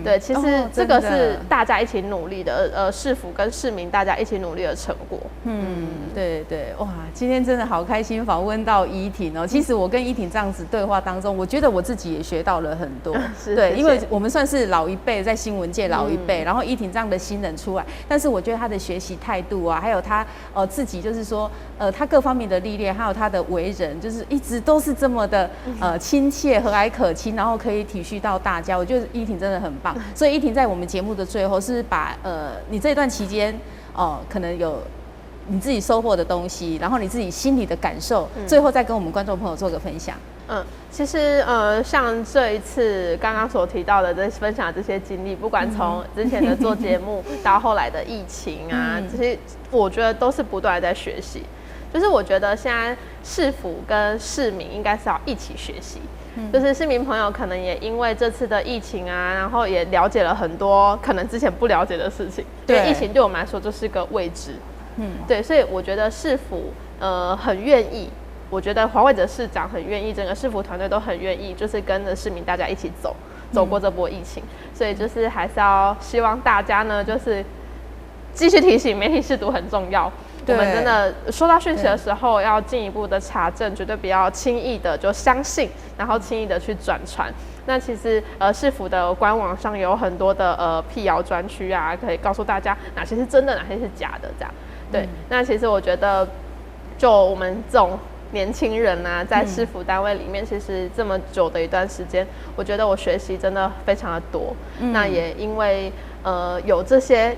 对，其实这个是大家一起努力的，市府跟市民大家一起努力的成果。对，哇，今天真的好开心访问到依婷哦。其实我跟依婷这样子对话当中，我觉得我自己也学到了很多。对，因为我们算是老一辈，在新闻界老一辈，然后依婷这样的新人出来，但是我觉得她的学习态度啊，还有她自己就是说她各方面的历练，还有她的为人，就是一直都是这么的亲切、和蔼可亲，然后可以体恤到大家。我觉得依婷真的很棒。所以依婷在我们节目的最后，是把你这段期间可能有你自己收获的东西，然后你自己心里的感受，最后再跟我们观众朋友做个分享。其实像这一次刚刚所提到的这分享这些经历，不管从之前的做节目到后来的疫情啊，这些我觉得都是不断在学习。就是我觉得现在市府跟市民应该是要一起学习。就是市民朋友可能也因为这次的疫情啊，然后也了解了很多可能之前不了解的事情。对，疫情对我们来说就是个未知。对，所以我觉得市府很愿意，我觉得黄伟哲市长很愿意，整个市府团队都很愿意，就是跟着市民大家一起走过这波疫情。所以就是还是要希望大家呢，就是继续提醒媒体识读很重要。我们真的收到讯息的时候，要进一步的查证，绝对不要轻易的就相信，然后轻易的去转传。那其实市府的官网上有很多的辟谣专区啊，可以告诉大家哪些是真的，哪些是假的，这样。对，那其实我觉得，就我们这种年轻人啊，在市府单位里面，其实这么久的一段时间，我觉得我学习真的非常的多。那也因为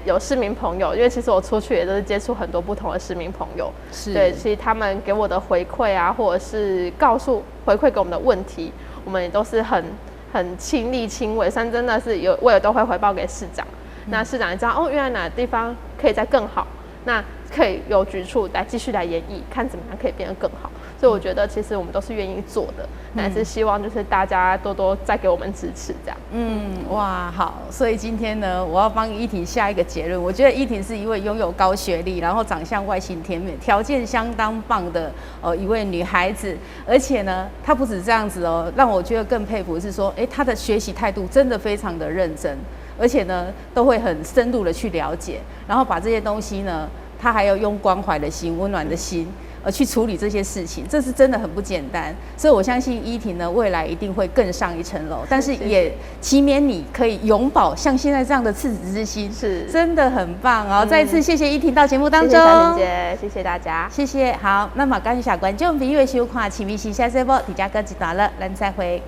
有市民朋友，因为其实我出去也都是接触很多不同的市民朋友，对，其实他们给我的回馈啊，或者是回馈给我们的问题，我们也都是很亲力亲为，甚至真的是我也都会回报给市长。那市长也知道原来哪个地方可以再更好，那可以有局处来继续来研议，看怎么样可以变得更好。所以我觉得其实我们都是愿意做的，但是希望就是大家多多再给我们支持，这样。哇，好，所以今天呢，我要帮依婷下一个结论。我觉得依婷是一位拥有高学历，然后长相外形甜美，条件相当棒的一位女孩子。而且呢，她不止这样子让我觉得更佩服的是说，她的学习态度真的非常的认真，而且呢，都会很深入的去了解，然后把这些东西呢，她还要用关怀的心、温暖的心。去处理这些事情，这是真的很不简单，所以我相信依婷呢，未来一定会更上一层楼。但是也祈勉你可以永葆像现在这样的赤子之心，是真的很棒哦！再一次谢谢依婷到节目当中，谢谢小婷姐，谢谢大家，谢谢。好，那么感谢观众朋友收看《奇迷时下这波》，底下哥知道了，咱再会。